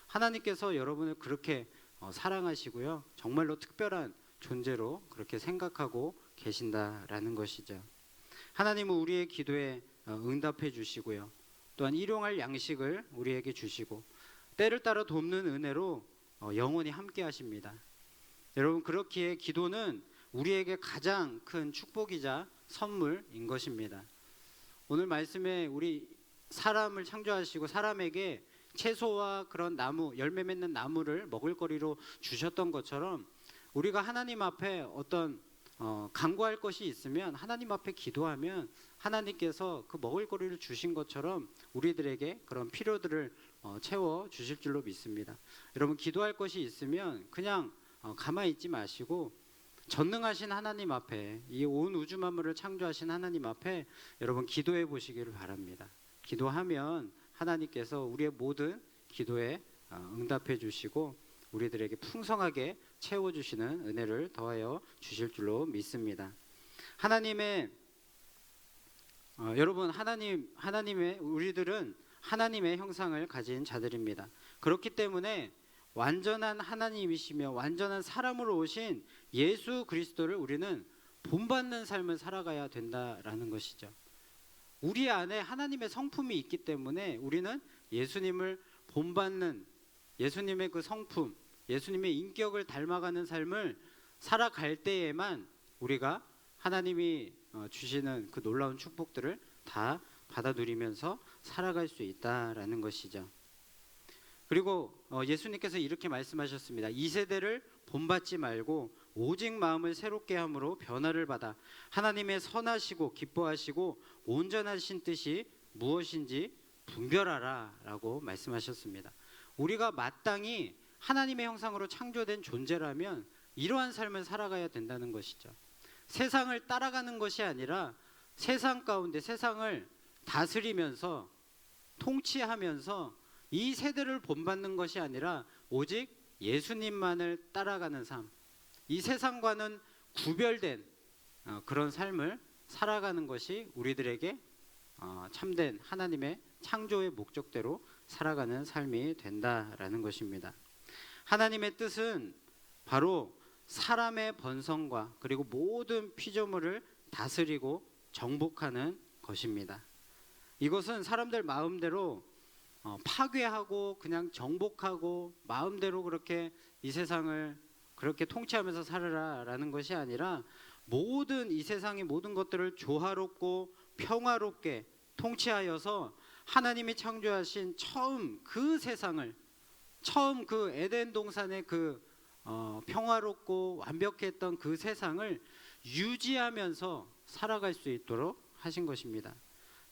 하나님께서 여러분을 그렇게 사랑하시고요, 정말로 특별한 존재로 그렇게 생각하고 계신다라는 것이죠. 하나님은 우리의 기도에 응답해 주시고요, 또한 일용할 양식을 우리에게 주시고 때를 따라 돕는 은혜로 영원히 함께 하십니다. 여러분, 그렇기에 기도는 우리에게 가장 큰 축복이자 선물인 것입니다. 오늘 말씀에 우리 사람을 창조하시고 사람에게 채소와 그런 나무, 열매 맺는 나무를 먹을거리로 주셨던 것처럼 우리가 하나님 앞에 어떤 간구할 것이 있으면 하나님 앞에 기도하면 하나님께서 그 먹을거리를 주신 것처럼 우리들에게 그런 필요들을 채워 주실 줄로 믿습니다. 여러분, 기도할 것이 있으면 그냥 가만히 있지 마시고 전능하신 하나님 앞에, 이 온 우주 만물을 창조하신 하나님 앞에 여러분 기도해 보시기를 바랍니다. 기도하면 하나님께서 우리의 모든 기도에 응답해 주시고 우리들에게 풍성하게 채워주시는 은혜를 더하여 주실 줄로 믿습니다. 여러분, 우리들은 하나님의 형상을 가진 자들입니다. 그렇기 때문에 완전한 하나님이시며 완전한 사람으로 오신 예수 그리스도를 우리는 본받는 삶을 살아가야 된다라는 것이죠. 우리 안에 하나님의 성품이 있기 때문에 우리는 예수님을 본받는, 예수님의 그 성품, 예수님의 인격을 닮아가는 삶을 살아갈 때에만 우리가 하나님이 주시는 그 놀라운 축복들을 다 받아 누리면서 살아갈 수 있다라는 것이죠. 그리고 예수님께서 이렇게 말씀하셨습니다. 이 세대를 본받지 말고 오직 마음을 새롭게 함으로 변화를 받아 하나님의 선하시고 기뻐하시고 온전하신 뜻이 무엇인지 분별하라 라고 말씀하셨습니다. 우리가 마땅히 하나님의 형상으로 창조된 존재라면 이러한 삶을 살아가야 된다는 것이죠. 세상을 따라가는 것이 아니라 세상 가운데 세상을 다스리면서 통치하면서 이 세대를 본받는 것이 아니라 오직 예수님만을 따라가는 삶, 이 세상과는 구별된 그런 삶을 살아가는 것이 우리들에게 참된 하나님의 창조의 목적대로 살아가는 삶이 된다라는 것입니다. 하나님의 뜻은 바로 사람의 번성과 그리고 모든 피조물을 다스리고 정복하는 것입니다. 이것은 사람들 마음대로 파괴하고 그냥 정복하고 마음대로 그렇게 이 세상을 그렇게 통치하면서 살아라라는 것이 아니라 모든 이 세상의 모든 것들을 조화롭고 평화롭게 통치하여서 하나님이 창조하신 처음 그 세상을, 처음 그 에덴 동산의 그 평화롭고 완벽했던 그 세상을 유지하면서 살아갈 수 있도록 하신 것입니다.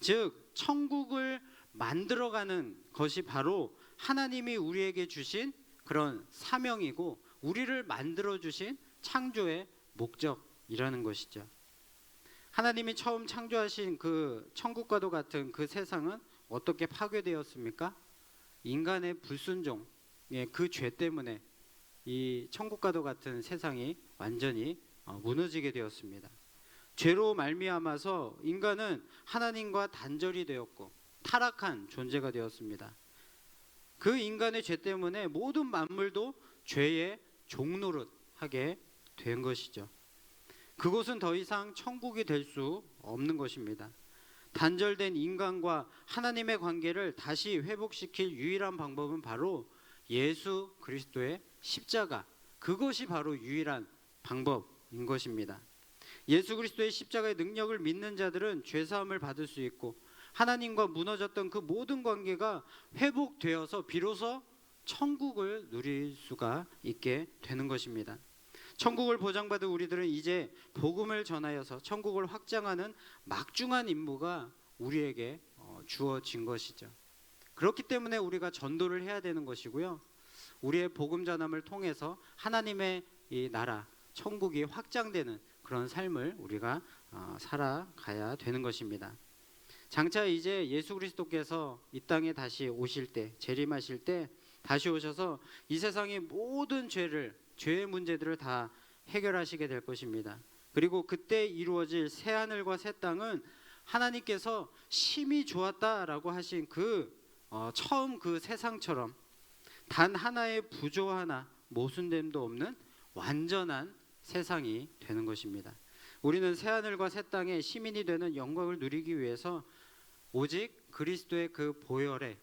즉 천국을 만들어가는 것이 바로 하나님이 우리에게 주신 그런 사명이고 우리를 만들어 주신 창조의 목적이라는 것이죠. 하나님이 처음 창조하신 그 천국과도 같은 그 세상은 어떻게 파괴되었습니까? 인간의 불순종의 그 죄 때문에 이 천국과도 같은 세상이 완전히 무너지게 되었습니다. 죄로 말미암아서 인간은 하나님과 단절이 되었고 타락한 존재가 되었습니다. 그 인간의 죄 때문에 모든 만물도 죄의 종노릇하게 된 것이죠. 그곳은 더 이상 천국이 될 수 없는 것입니다. 단절된 인간과 하나님의 관계를 다시 회복시킬 유일한 방법은 바로 예수 그리스도의 십자가, 그것이 바로 유일한 방법인 것입니다. 예수 그리스도의 십자가의 능력을 믿는 자들은 죄사함을 받을 수 있고 하나님과 무너졌던 그 모든 관계가 회복되어서 비로소 천국을 누릴 수가 있게 되는 것입니다. 천국을 보장받은 우리들은 이제 복음을 전하여서 천국을 확장하는 막중한 임무가 우리에게 주어진 것이죠. 그렇기 때문에 우리가 전도를 해야 되는 것이고요. 우리의 복음 전함을 통해서 하나님의 이 나라, 천국이 확장되는 그런 삶을 우리가 살아가야 되는 것입니다. 장차 이제 예수 그리스도께서 이 땅에 다시 오실 때, 재림하실 때 다시 오셔서 이 세상의 모든 죄의 문제들을 다 해결하시게 될 것입니다. 그리고 그때 이루어질 새 하늘과 새 땅은 하나님께서 심히 좋았다라고 하신 처음 그 세상처럼 단 하나의 부조 하나 모순됨도 없는 완전한 세상이 되는 것입니다. 우리는 새 하늘과 새 땅의 시민이 되는 영광을 누리기 위해서 오직 그리스도의 그 보혈의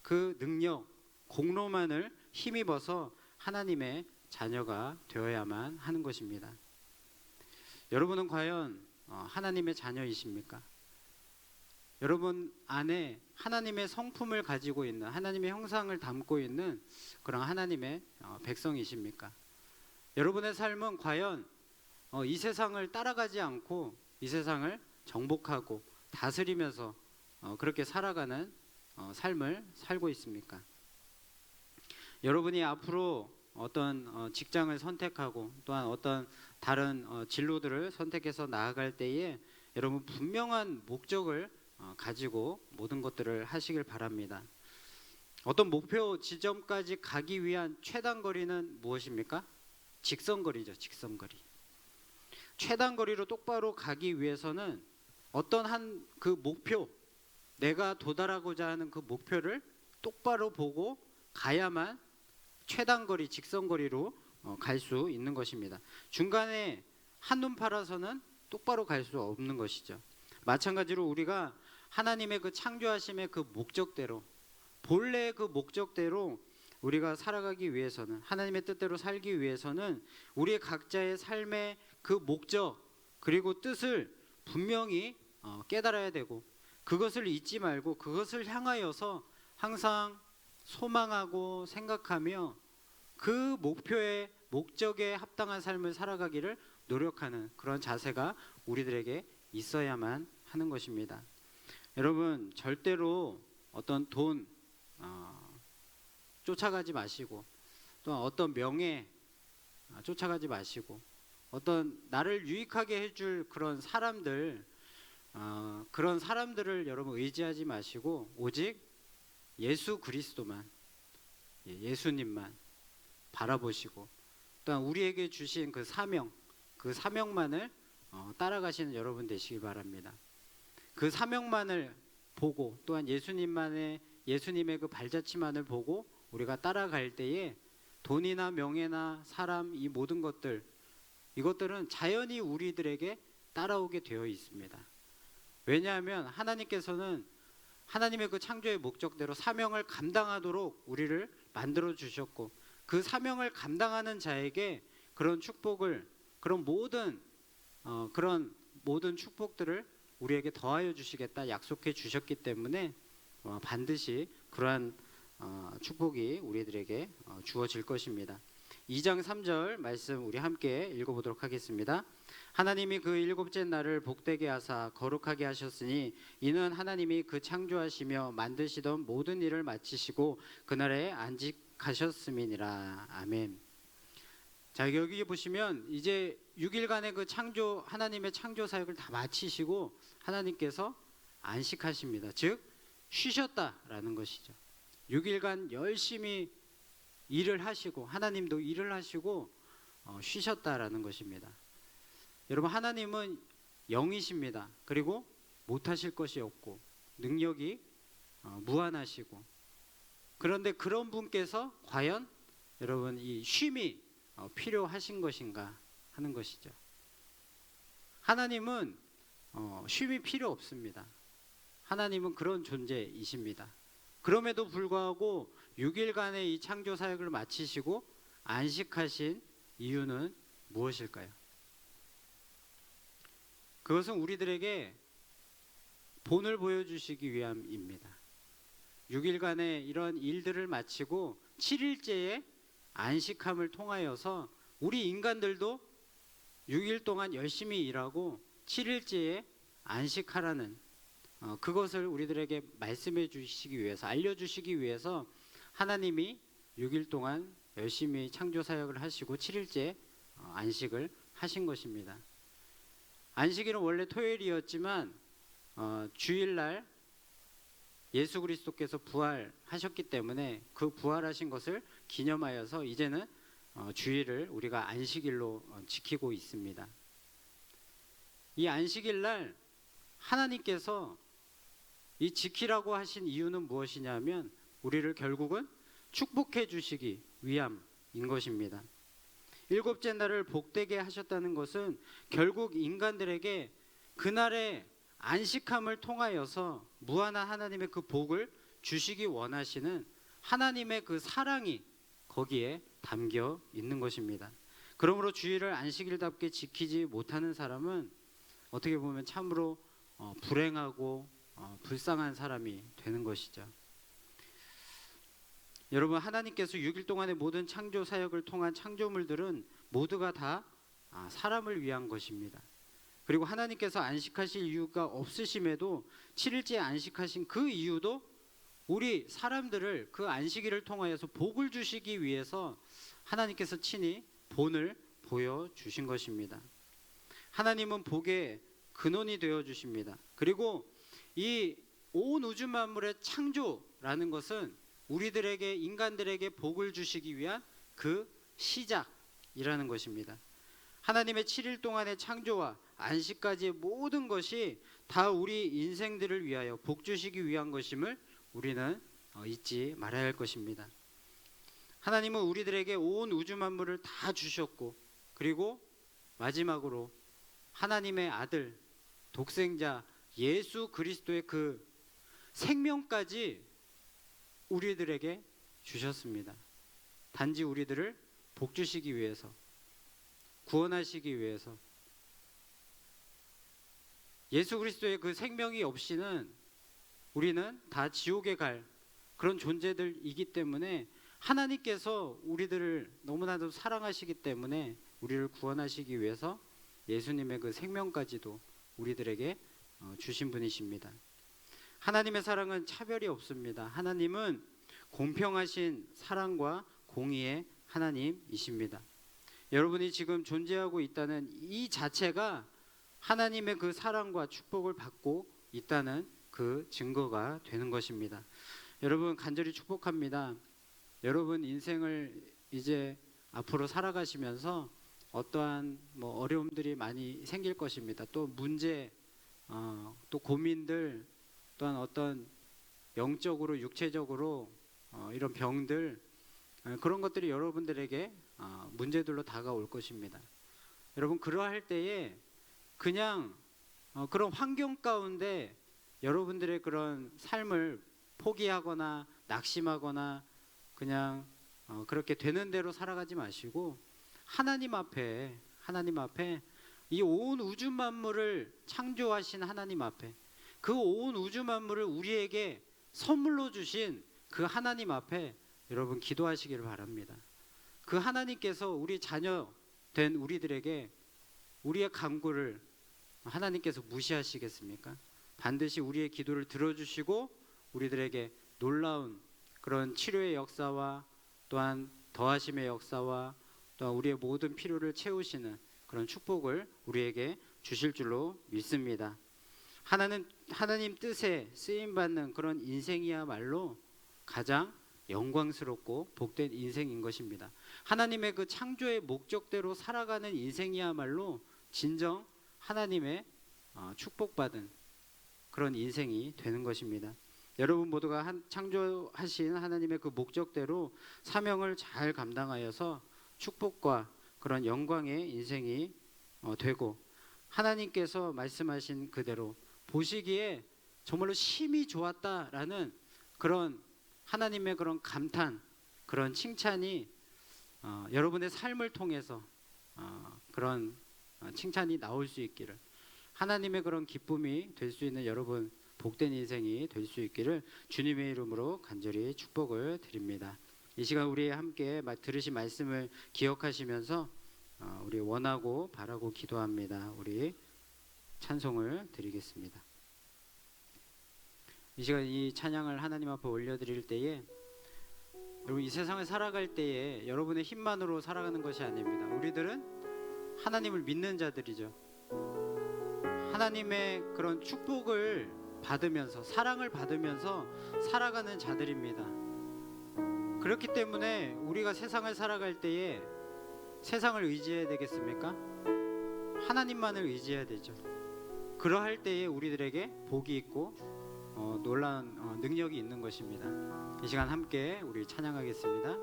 그 능력, 공로만을 힘입어서 하나님의 자녀가 되어야만 하는 것입니다. 여러분은 과연 하나님의 자녀이십니까? 여러분 안에 하나님의 성품을 가지고 있는, 하나님의 형상을 담고 있는 그런 하나님의 백성이십니까? 여러분의 삶은 과연 이 세상을 따라가지 않고 이 세상을 정복하고 다스리면서 그렇게 살아가는 삶을 살고 있습니까? 여러분이 앞으로 어떤 직장을 선택하고 또한 어떤 다른 진로들을 선택해서 나아갈 때에 여러분 분명한 목적을 가지고 모든 것들을 하시길 바랍니다. 어떤 목표 지점까지 가기 위한 최단 거리는 무엇입니까? 직선거리죠. 직선거리. 최단 거리로 똑바로 가기 위해서는 어떤 한 그 목표, 내가 도달하고자 하는 그 목표를 똑바로 보고 가야만 최단 거리, 직선거리로 갈 수 있는 것입니다. 중간에 한눈 팔아서는 똑바로 갈 수 없는 것이죠. 마찬가지로 우리가 하나님의 그 창조하심의 그 목적대로, 본래의 그 목적대로 우리가 살아가기 위해서는, 하나님의 뜻대로 살기 위해서는 우리의 각자의 삶의 그 목적 그리고 뜻을 분명히 깨달아야 되고, 그것을 잊지 말고 그것을 향하여서 항상 소망하고 생각하며 그 목표의 목적에 합당한 삶을 살아가기를 노력하는 그런 자세가 우리들에게 있어야만 하는 것입니다. 여러분, 절대로 어떤 돈 쫓아가지 마시고, 또 어떤 명예 쫓아가지 마시고, 어떤 나를 유익하게 해줄 그런 사람들을 여러분 의지하지 마시고 오직 예수 그리스도만, 예수님만 바라보시고, 또한 우리에게 주신 그 사명만을 따라가시는 여러분 되시기 바랍니다. 그 사명만을 보고 또한 예수님의 그 발자취만을 보고 우리가 따라갈 때에 돈이나 명예나 사람, 이 모든 이것들은 자연히 우리들에게 따라오게 되어 있습니다. 왜냐하면 하나님께서는 하나님의 그 창조의 목적대로 사명을 감당하도록 우리를 만들어 주셨고, 그 사명을 감당하는 자에게 그런 축복을, 그런 모든 축복들을 우리에게 더하여 주시겠다 약속해 주셨기 때문에 반드시 그러한 축복이 우리들에게 주어질 것입니다. 2장 3절 말씀 우리 함께 읽어보도록 하겠습니다. 하나님이 그 일곱째 날을 복되게 하사 거룩하게 하셨으니 이는 하나님이 그 창조하시며 만드시던 모든 일을 마치시고 그날에 안식하셨음이니라. 아멘. 자, 여기 보시면 이제 6일간의 그 하나님의 창조 사역을 다 마치시고 하나님께서 안식하십니다. 즉 쉬셨다라는 것이죠. 6일간 열심히 일을 하시고, 하나님도 일을 하시고 쉬셨다라는 것입니다. 여러분, 하나님은 영이십니다. 그리고 못하실 것이 없고 능력이 무한하시고, 그런데 그런 분께서 과연 여러분 이 쉼이 필요하신 것인가 하는 것이죠. 하나님은 쉼이 필요 없습니다. 하나님은 그런 존재이십니다. 그럼에도 불구하고 6일간의 이 창조 사역을 마치시고 안식하신 이유는 무엇일까요? 그것은 우리들에게 본을 보여주시기 위함입니다. 6일간의 이런 일들을 마치고 7일째에 안식함을 통하여서 우리 인간들도 6일 동안 열심히 일하고 7일째에 안식하라는 그것을 우리들에게 말씀해 주시기 위해서, 알려주시기 위해서 하나님이 6일 동안 열심히 창조 사역을 하시고 7일째 안식을 하신 것입니다. 안식일은 원래 토요일이었지만 주일날 예수 그리스도께서 부활하셨기 때문에 그 부활하신 것을 기념하여서 이제는 주일을 우리가 안식일로 지키고 있습니다. 이 안식일날 하나님께서 이 지키라고 하신 이유는 무엇이냐면 우리를 결국은 축복해 주시기 위함인 것입니다. 일곱째 날을 복되게 하셨다는 것은 결국 인간들에게 그날의 안식함을 통하여서 무한한 하나님의 그 복을 주시기 원하시는 하나님의 그 사랑이 거기에 담겨 있는 것입니다. 그러므로 주일을 안식일답게 지키지 못하는 사람은 어떻게 보면 참으로 불행하고 불쌍한 사람이 되는 것이죠. 여러분, 하나님께서 6일 동안의 모든 창조 사역을 통한 창조물들은 모두가 다 사람을 위한 것입니다. 그리고 하나님께서 안식하실 이유가 없으심에도 7일째 안식하신 그 이유도 우리 사람들을 그 안식일을 통하여서 복을 주시기 위해서 하나님께서 친히 본을 보여주신 것입니다. 하나님은 복의 근원이 되어 주십니다. 그리고 이 온 우주 만물의 창조라는 것은 우리들에게, 인간들에게 복을 주시기 위한 그 시작이라는 것입니다. 하나님의 7일 동안의 창조와 안식까지의 모든 것이 다 우리 인생들을 위하여 복 주시기 위한 것임을 우리는 잊지 말아야 할 것입니다. 하나님은 우리들에게 온 우주 만물을 다 주셨고, 그리고 마지막으로 하나님의 아들, 독생자 예수 그리스도의 그 생명까지 우리들에게 주셨습니다. 단지 우리들을 복 주시기 위해서, 구원하시기 위해서. 예수 그리스도의 그 생명이 없이는 우리는 다 지옥에 갈 그런 존재들이기 때문에 하나님께서 우리들을 너무나도 사랑하시기 때문에 우리를 구원하시기 위해서 예수님의 그 생명까지도 우리들에게 주신 분이십니다. 하나님의 사랑은 차별이 없습니다. 하나님은 공평하신 사랑과 공의의 하나님이십니다. 여러분이 지금 존재하고 있다는 이 자체가 하나님의 그 사랑과 축복을 받고 있다는 그 증거가 되는 것입니다. 여러분, 간절히 축복합니다. 여러분 인생을 이제 앞으로 살아가시면서 어떠한 어려움들이 많이 생길 것입니다. 또 문제, 또 고민들, 또한 어떤 영적으로, 육체적으로 이런 병들, 그런 것들이 여러분들에게 문제들로 다가올 것입니다. 여러분, 그러할 때에 그냥 그런 환경 가운데 여러분들의 그런 삶을 포기하거나 낙심하거나 그냥 그렇게 되는 대로 살아가지 마시고 하나님 앞에 이 온 우주 만물을 창조하신 하나님 앞에, 그 온 우주 만물을 우리에게 선물로 주신 그 하나님 앞에 여러분 기도하시기를 바랍니다. 그 하나님께서 우리 자녀 된 우리들에게 우리의 간구를 하나님께서 무시하시겠습니까? 반드시 우리의 기도를 들어주시고 우리들에게 놀라운 그런 치료의 역사와 또한 더하심의 역사와 또한 우리의 모든 필요를 채우시는 그런 축복을 우리에게 주실 줄로 믿습니다. 하나님 뜻에 쓰임받는 그런 인생이야말로 가장 영광스럽고 복된 인생인 것입니다. 하나님의 그 창조의 목적대로 살아가는 인생이야말로 진정 하나님의 축복받은 그런 인생이 되는 것입니다. 여러분 모두가 창조하신 하나님의 그 목적대로 사명을 잘 감당하여서 축복과 그런 영광의 인생이 되고 하나님께서 말씀하신 그대로 보시기에 정말로 심히 좋았다라는 그런 하나님의 그런 감탄, 그런 칭찬이 여러분의 삶을 통해서 그런 칭찬이 나올 수 있기를, 하나님의 그런 기쁨이 될 수 있는 여러분 복된 인생이 될 수 있기를 주님의 이름으로 간절히 축복을 드립니다. 이 시간 우리 함께 들으신 말씀을 기억하시면서 우리 원하고 바라고 기도합니다. 우리 찬송을 드리겠습니다. 이 시간 이 찬양을 하나님 앞에 올려드릴 때에 여러분 이 세상을 살아갈 때에 여러분의 힘만으로 살아가는 것이 아닙니다. 우리들은 하나님을 믿는 자들이죠. 하나님의 그런 축복을 받으면서 사랑을 받으면서 살아가는 자들입니다. 그렇기 때문에 우리가 세상을 살아갈 때에 세상을 의지해야 되겠습니까? 하나님만을 의지해야 되죠. 그러할 때에 우리들에게 복이 있고 놀라운 능력이 있는 것입니다. 이 시간 함께 우리 찬양하겠습니다.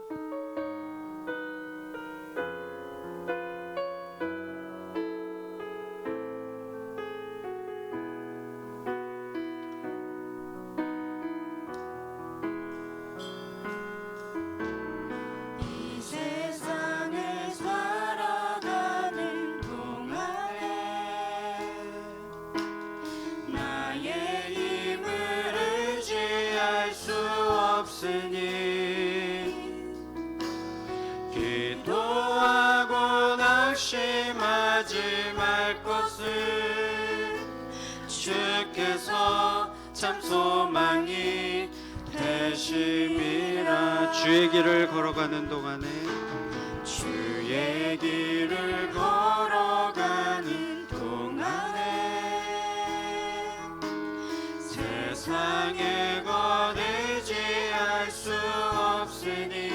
이 세상을 살아가는 동안에 나의 힘을 의지할 수 없으니 기도하고 낙심하지 말 것을 주께서 참 소망이 되심이라. 주의 길을 걸어가는 동안에 주의 길을 걸어가는 동안에 세상에 것 의지할 수 없으니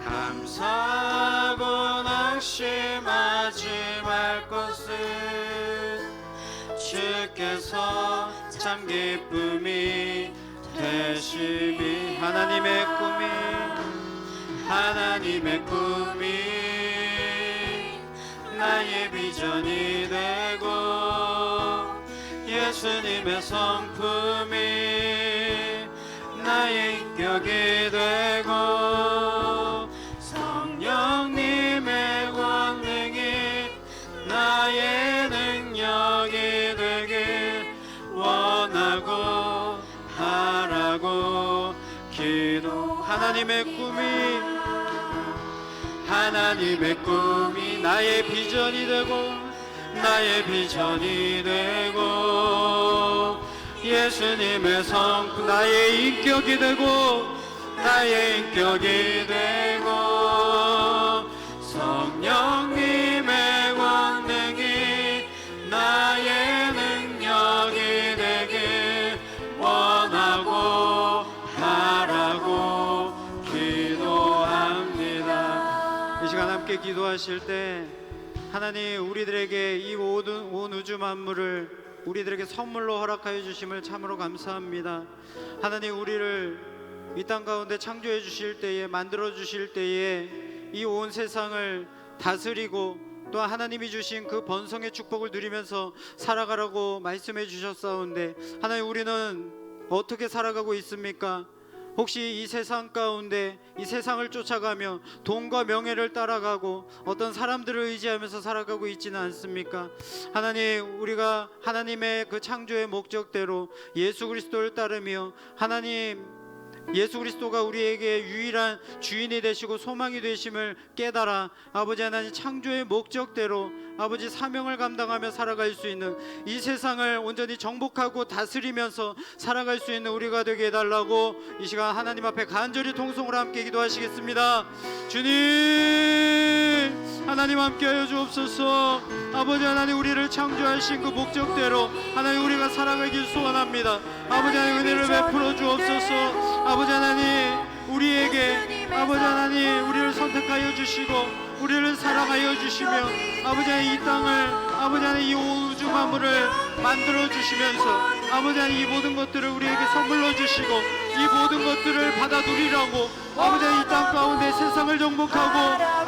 감사하고 낙심하지 말 것을 주께서 참 기쁨이 되심이. 하나님의 꿈이 나의 비전이 되고 예수님의 성품이 나의 인격이 되고 성령님의 권능이 나의 능력이 되길 원하고 바라고 기도. 하나님의 꿈이 나의 비전이 되고 예수님의 성품 나의 인격이 되고 성령님의 권능이 나의 능력이 되길 원하고 바라고 기도합니다. 이 시간 함께 기도하실 때 하나님 우리들에게 이 모든 온 우주 만물을 우리들에게 선물로 허락하여 주심을 참으로 감사합니다. 하나님 우리를 이 땅 가운데 창조해 주실 때에 만들어 주실 때에 이 온 세상을 다스리고 또 하나님이 주신 그 번성의 축복을 누리면서 살아가라고 말씀해 주셨사온데 하나님 우리는 어떻게 살아가고 있습니까? 혹시 이 세상 가운데 이 세상을 쫓아가며 돈과 명예를 따라가고 어떤 사람들을 의지하면서 살아가고 있지는 않습니까? 하나님 우리가 하나님의 그 창조의 목적대로 예수 그리스도를 따르며 하나님 예수 그리스도가 우리에게 유일한 주인이 되시고 소망이 되심을 깨달아 아버지 하나님 창조의 목적대로 아버지 사명을 감당하며 살아갈 수 있는 이 세상을 온전히 정복하고 다스리면서 살아갈 수 있는 우리가 되게 해달라고 이 시간 하나님 앞에 간절히 통성으로 함께 기도하시겠습니다. 주님 하나님 함께하여 주옵소서. 아버지 하나님 우리를 창조하신 그 목적대로 하나님 우리가 살아가길 소원합니다. 아버지 하나님 은혜를 베풀어 주옵소서. 아버지 하나님 우리에게 아버지 하나님 우리를 선택하여 주시고 우리를 사랑하여 주시며 아버지 하나님 이 땅을 아버지 하나님 이 우주 만물을 만들어 주시면서 아버지 하나님 이 모든 것들을 우리에게 선물로 주시고 이 모든 것들을 받아 누리라고 아버지 하나님 이 땅 가운데 세상을 정복하고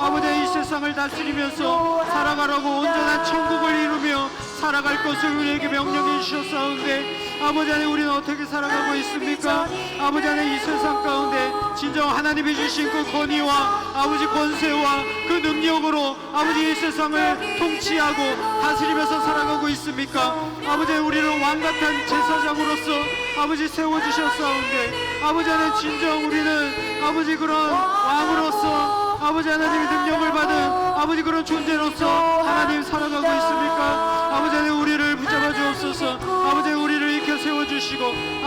아버지 하나님 이 세상을 다스리면서 살아가라고 온전한 천국을 이루며 살아갈 것을 우리에게 명령해 주셨사온데 아버지 하나님 우리는 어떻게 살아가고 있습니까? 아버지 하나님 이 세상 가운데 진정 하나님이 주신 그 권위와 아버지 권세와 그 능력으로 아버지 이 세상을 통치하고 다스리면서 살아가고 있습니까? 아버지 우리를 왕같은 제사장으로서 아버지 세워주셨사온데 아버지 하나님 진정 우리는 아버지 그런 왕으로서 아버지 하나님의 능력을 받은 아버지 그런 존재로서 하나님 살아가고 있습니까? 아버지 하나님 우리를 붙잡아 주옵소서. 아버지 우리를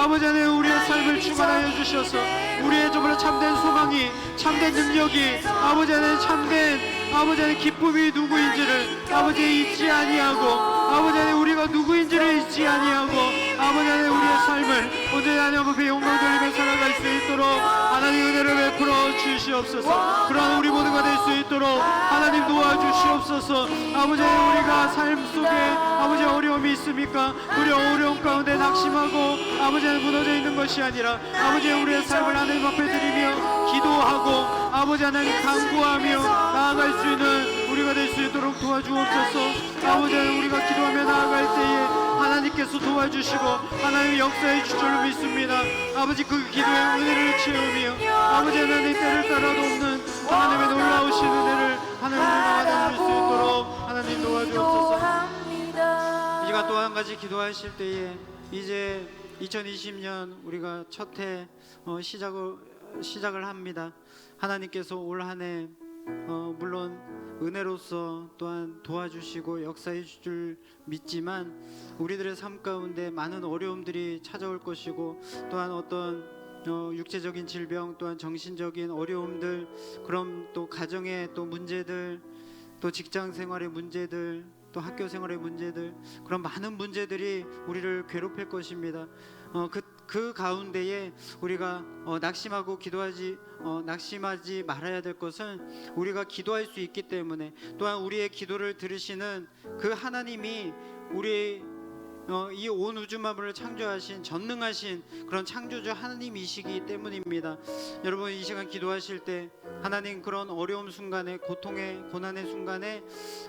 아버지 하나님 우리의 삶을 충만하여 주셔서 우리의 정말 참된 소망이 참된 능력이 아버지 하나님 참된 아버지 하나님 기쁨이 누구인지를 아버지 잊지 아니하고 아버지 하나님 우리가 누구인지를 잊지 아니하고 아버지 하나님 우리의 삶을 언제나 하나님 앞에 영광 돌리며 살아갈 수 있도록 하나님 은혜를 베풀어 주시옵소서. 그러한 우리 모두가 될 수 있도록 하나님 도와주시옵소서. 아버지 하나님 우리가 삶 속에 아버지 어려움이 있습니까? 우리 어려움 가운데 낙심하고 아버지 하나님 무너져 있는 것이 아니라 아버지 우리의 삶을 하나님 앞에 드리며 기도하고 아버지 하나님 간구하며 나아갈 수 있는 우리가 될 수 있도록 도와주옵소서. 아버지 하나님 우리가 기도하며 나아갈 때에 하나님께서 도와주시고 하나님 역사해 주실 줄 믿습니다. 아버지 그 기도의 은혜를 채우며 아버지 하나님 때를 따라도 없는 하나님의 놀라우신 은혜를 하나님을 받아줄 수 있도록 하나님 도와주옵소서. 이 시간 또 한 가지 기도하실 때에 이제 2020년 우리가 첫 해 시작을 합니다. 하나님께서 올 한 해 물론 은혜로서 또한 도와주시고 역사해 주실 줄 믿지만 우리들의 삶 가운데 많은 어려움들이 찾아올 것이고 또한 어떤 육체적인 질병 또한 정신적인 어려움들 그럼 또 가정의 또 문제들 또 직장 생활의 문제들 또 학교 생활의 문제들 그런 많은 문제들이 우리를 괴롭힐 것입니다. 그 가운데에 우리가 낙심하지 말아야 될 것은 우리가 기도할 수 있기 때문에 또한 우리의 기도를 들으시는 그 하나님이 우리 이 온 우주 만물을 창조하신 전능하신 그런 창조주 하나님이시기 때문입니다. 여러분 이 시간 기도하실 때 하나님 그런 어려움 순간에 고통의 고난의 순간에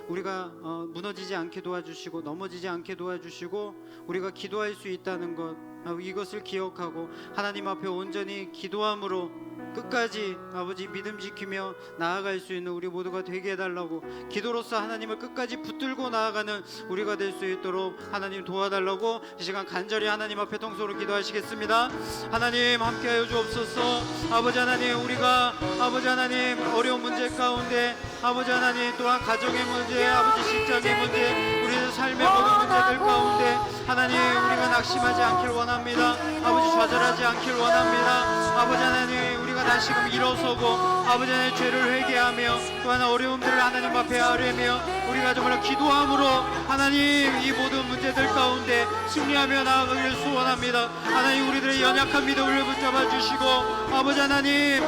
우리가 무너지지 않게 도와주시고 넘어지지 않게 도와주시고 우리가 기도할 수 있다는 것 이것을 기억하고 하나님 앞에 온전히 기도함으로 끝까지 아버지 믿음 지키며 나아갈 수 있는 우리 모두가 되게 해달라고 기도로서 하나님을 끝까지 붙들고 나아가는 우리가 될 수 있도록 하나님 도와달라고 이 시간 간절히 하나님 앞에 통성으로 기도하시겠습니다. 하나님 함께하여 주옵소서. 아버지 하나님 우리가 아버지 하나님 어려운 문제 가운데 아버지 하나님 또한 가정의 문제 아버지 직장의 문제 우리의 삶의 모든 문제들 가운데 하나님 우리가 낙심하지 않길 원합니다. 아버지 좌절하지 않길 원합니다. 아버지 하나님 우리가 다시금 일어서고 아버지 하나님 죄를 회개하며 또한 어려움들을 하나님 앞에 아뢰며 우리가 정말 기도함으로 하나님 이 모든 문제들 가운데 승리하며 나아가기를 소원합니다. 하나님 우리들의 연약한 믿음을 붙잡아 주시고 아버지 하나님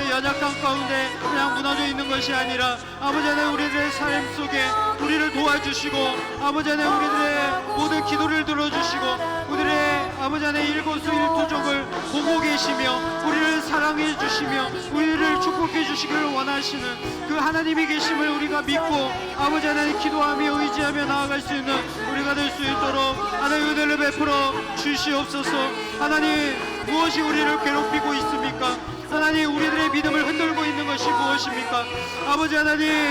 연약한 가운데 그냥 무너져 있는 것이 아니라 아버지 하나님 우리들의 삶 속에 우리를 도와주시고 아버지 하나님 우리들의 모든 기도를 들어주시고 우리들의 아버지 하나님 일거수일투족을 보고 계시며 우리를 사랑해 주시며 우리를 축복해 주시기를 원하시는 그 하나님이 계심을 우리가 믿고 아버지 하나님 기도하며 의지하며 나아갈 수 있는 우리가 될 수 있도록 하나님 은혜를 베풀어 주시옵소서. 하나님 무엇이 우리를 괴롭히고 있습니까? 하나님 우리들의 믿음을 흔들고 있는 것이 무엇입니까? 아버지 하나님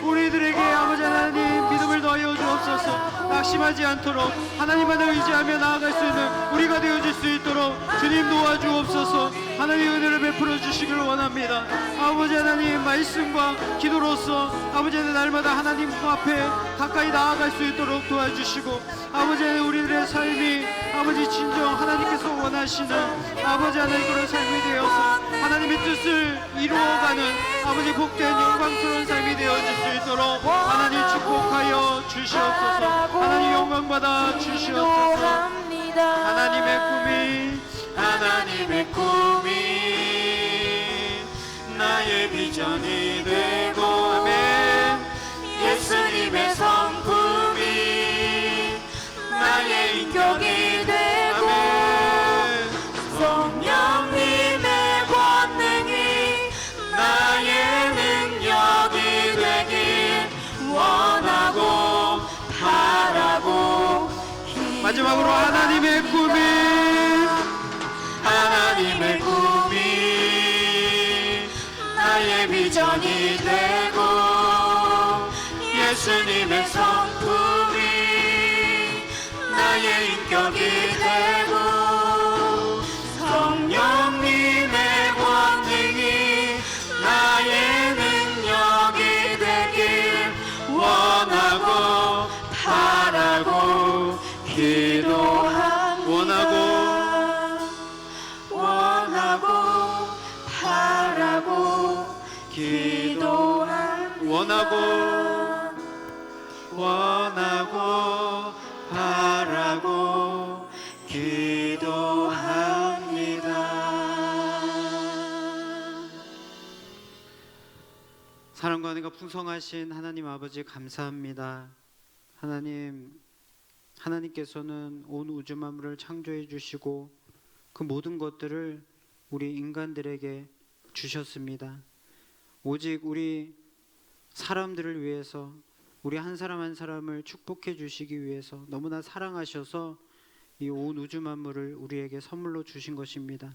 우리들에게 아버지 하나님 믿음을 더하여 주옵소서. 낙심하지 않도록 하나님만을 의지하며 나아갈 수 있는 우리가 되어질 수 있도록 주님 도와주옵소서. 하나님 은혜를 베풀어 주시기를 원합니다. 아버지 하나님 말씀과 기도로서 아버지 하나님 날마다 하나님 앞에 가까이 나아갈 수 있도록 도와주시고 아버지 하나님 우리들의 삶이 아버지 진정 하나님께서 원하시는 아버지 하나님 그런 삶이 되어서 하나님의 뜻을 이루어가는 아버지 복된 영광스러운 삶이 되어질 수 있도록 하나님 축복하여 주시옵소서. 하나님 영광받아 주시옵소서. 하나님의 꿈이 나의 비전이 되고 아멘. 예수님의 성품이 나의 인격이 되고 아멘. 성령님의 권능이 나의 능력이 되길 원하고 바라고 마지막으로 하나님의 꿈이 나의 비전이 되고 예수님의 성품이 나의 인격이 되고 성령님의 권능이 나의 능력이 되길 원하고 바라고 기도합니다. 원하고 바라고 기도합니다. 원하고 바라고 기도합니다. 사랑과 은혜가 풍성하신 하나님 아버지 감사합니다. 하나님께서는 온 우주 만물을 창조해 주시고 그 모든 것들을 우리 인간들에게 주셨습니다. 오직 우리 사람들을 위해서, 우리 한 사람 한 사람을 축복해 주시기 위해서 너무나 사랑하셔서 이 온 우주 만물을 우리에게 선물로 주신 것입니다.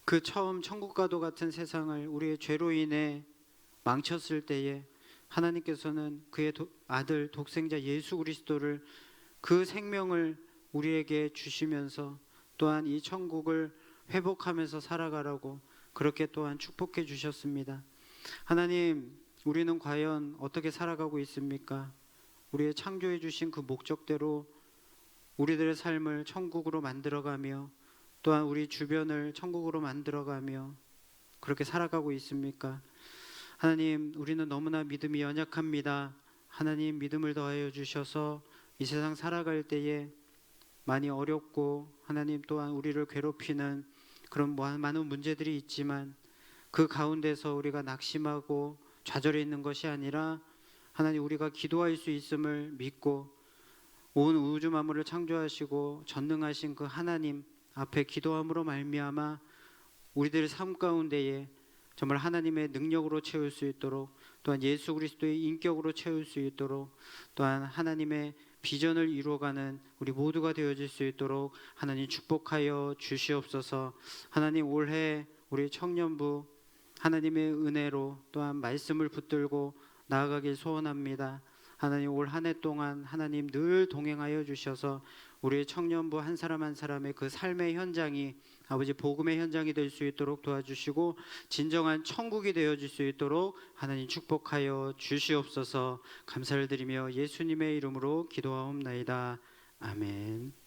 그 처음 천국과도 같은 세상을 우리의 죄로 인해 망쳤을 때에 하나님께서는 그의 아들 독생자 예수 그리스도를, 그 생명을 우리에게 주시면서 또한 이 천국을 회복하면서 살아가라고 그렇게 또한 축복해 주셨습니다. 하나님, 우리는 과연 어떻게 살아가고 있습니까? 우리의 창조해 주신 그 목적대로 우리들의 삶을 천국으로 만들어가며 또한 우리 주변을 천국으로 만들어가며 그렇게 살아가고 있습니까? 하나님, 우리는 너무나 믿음이 연약합니다. 하나님, 믿음을 더하여 주셔서 이 세상 살아갈 때에 많이 어렵고 하나님 또한 우리를 괴롭히는 그런 많은 문제들이 있지만 그 가운데서 우리가 낙심하고 좌절해 있는 것이 아니라 하나님, 우리가 기도할 수 있음을 믿고 온 우주 만물을 창조하시고 전능하신 그 하나님 앞에 기도함으로 말미암아 우리들의 삶 가운데에 정말 하나님의 능력으로 채울 수 있도록, 또한 예수 그리스도의 인격으로 채울 수 있도록, 또한 하나님의 비전을 이루어가는 우리 모두가 되어질 수 있도록 하나님 축복하여 주시옵소서. 하나님, 올해 우리 청년부 하나님의 은혜로 또한 말씀을 붙들고 나아가길 소원합니다. 하나님, 올 한 해 동안 하나님 늘 동행하여 주셔서 우리 청년부 한 사람 한 사람의 그 삶의 현장이 아버지 복음의 현장이 될 수 있도록 도와주시고 진정한 천국이 되어질 수 있도록 하나님 축복하여 주시옵소서. 감사를 드리며 예수님의 이름으로 기도하옵나이다. 아멘.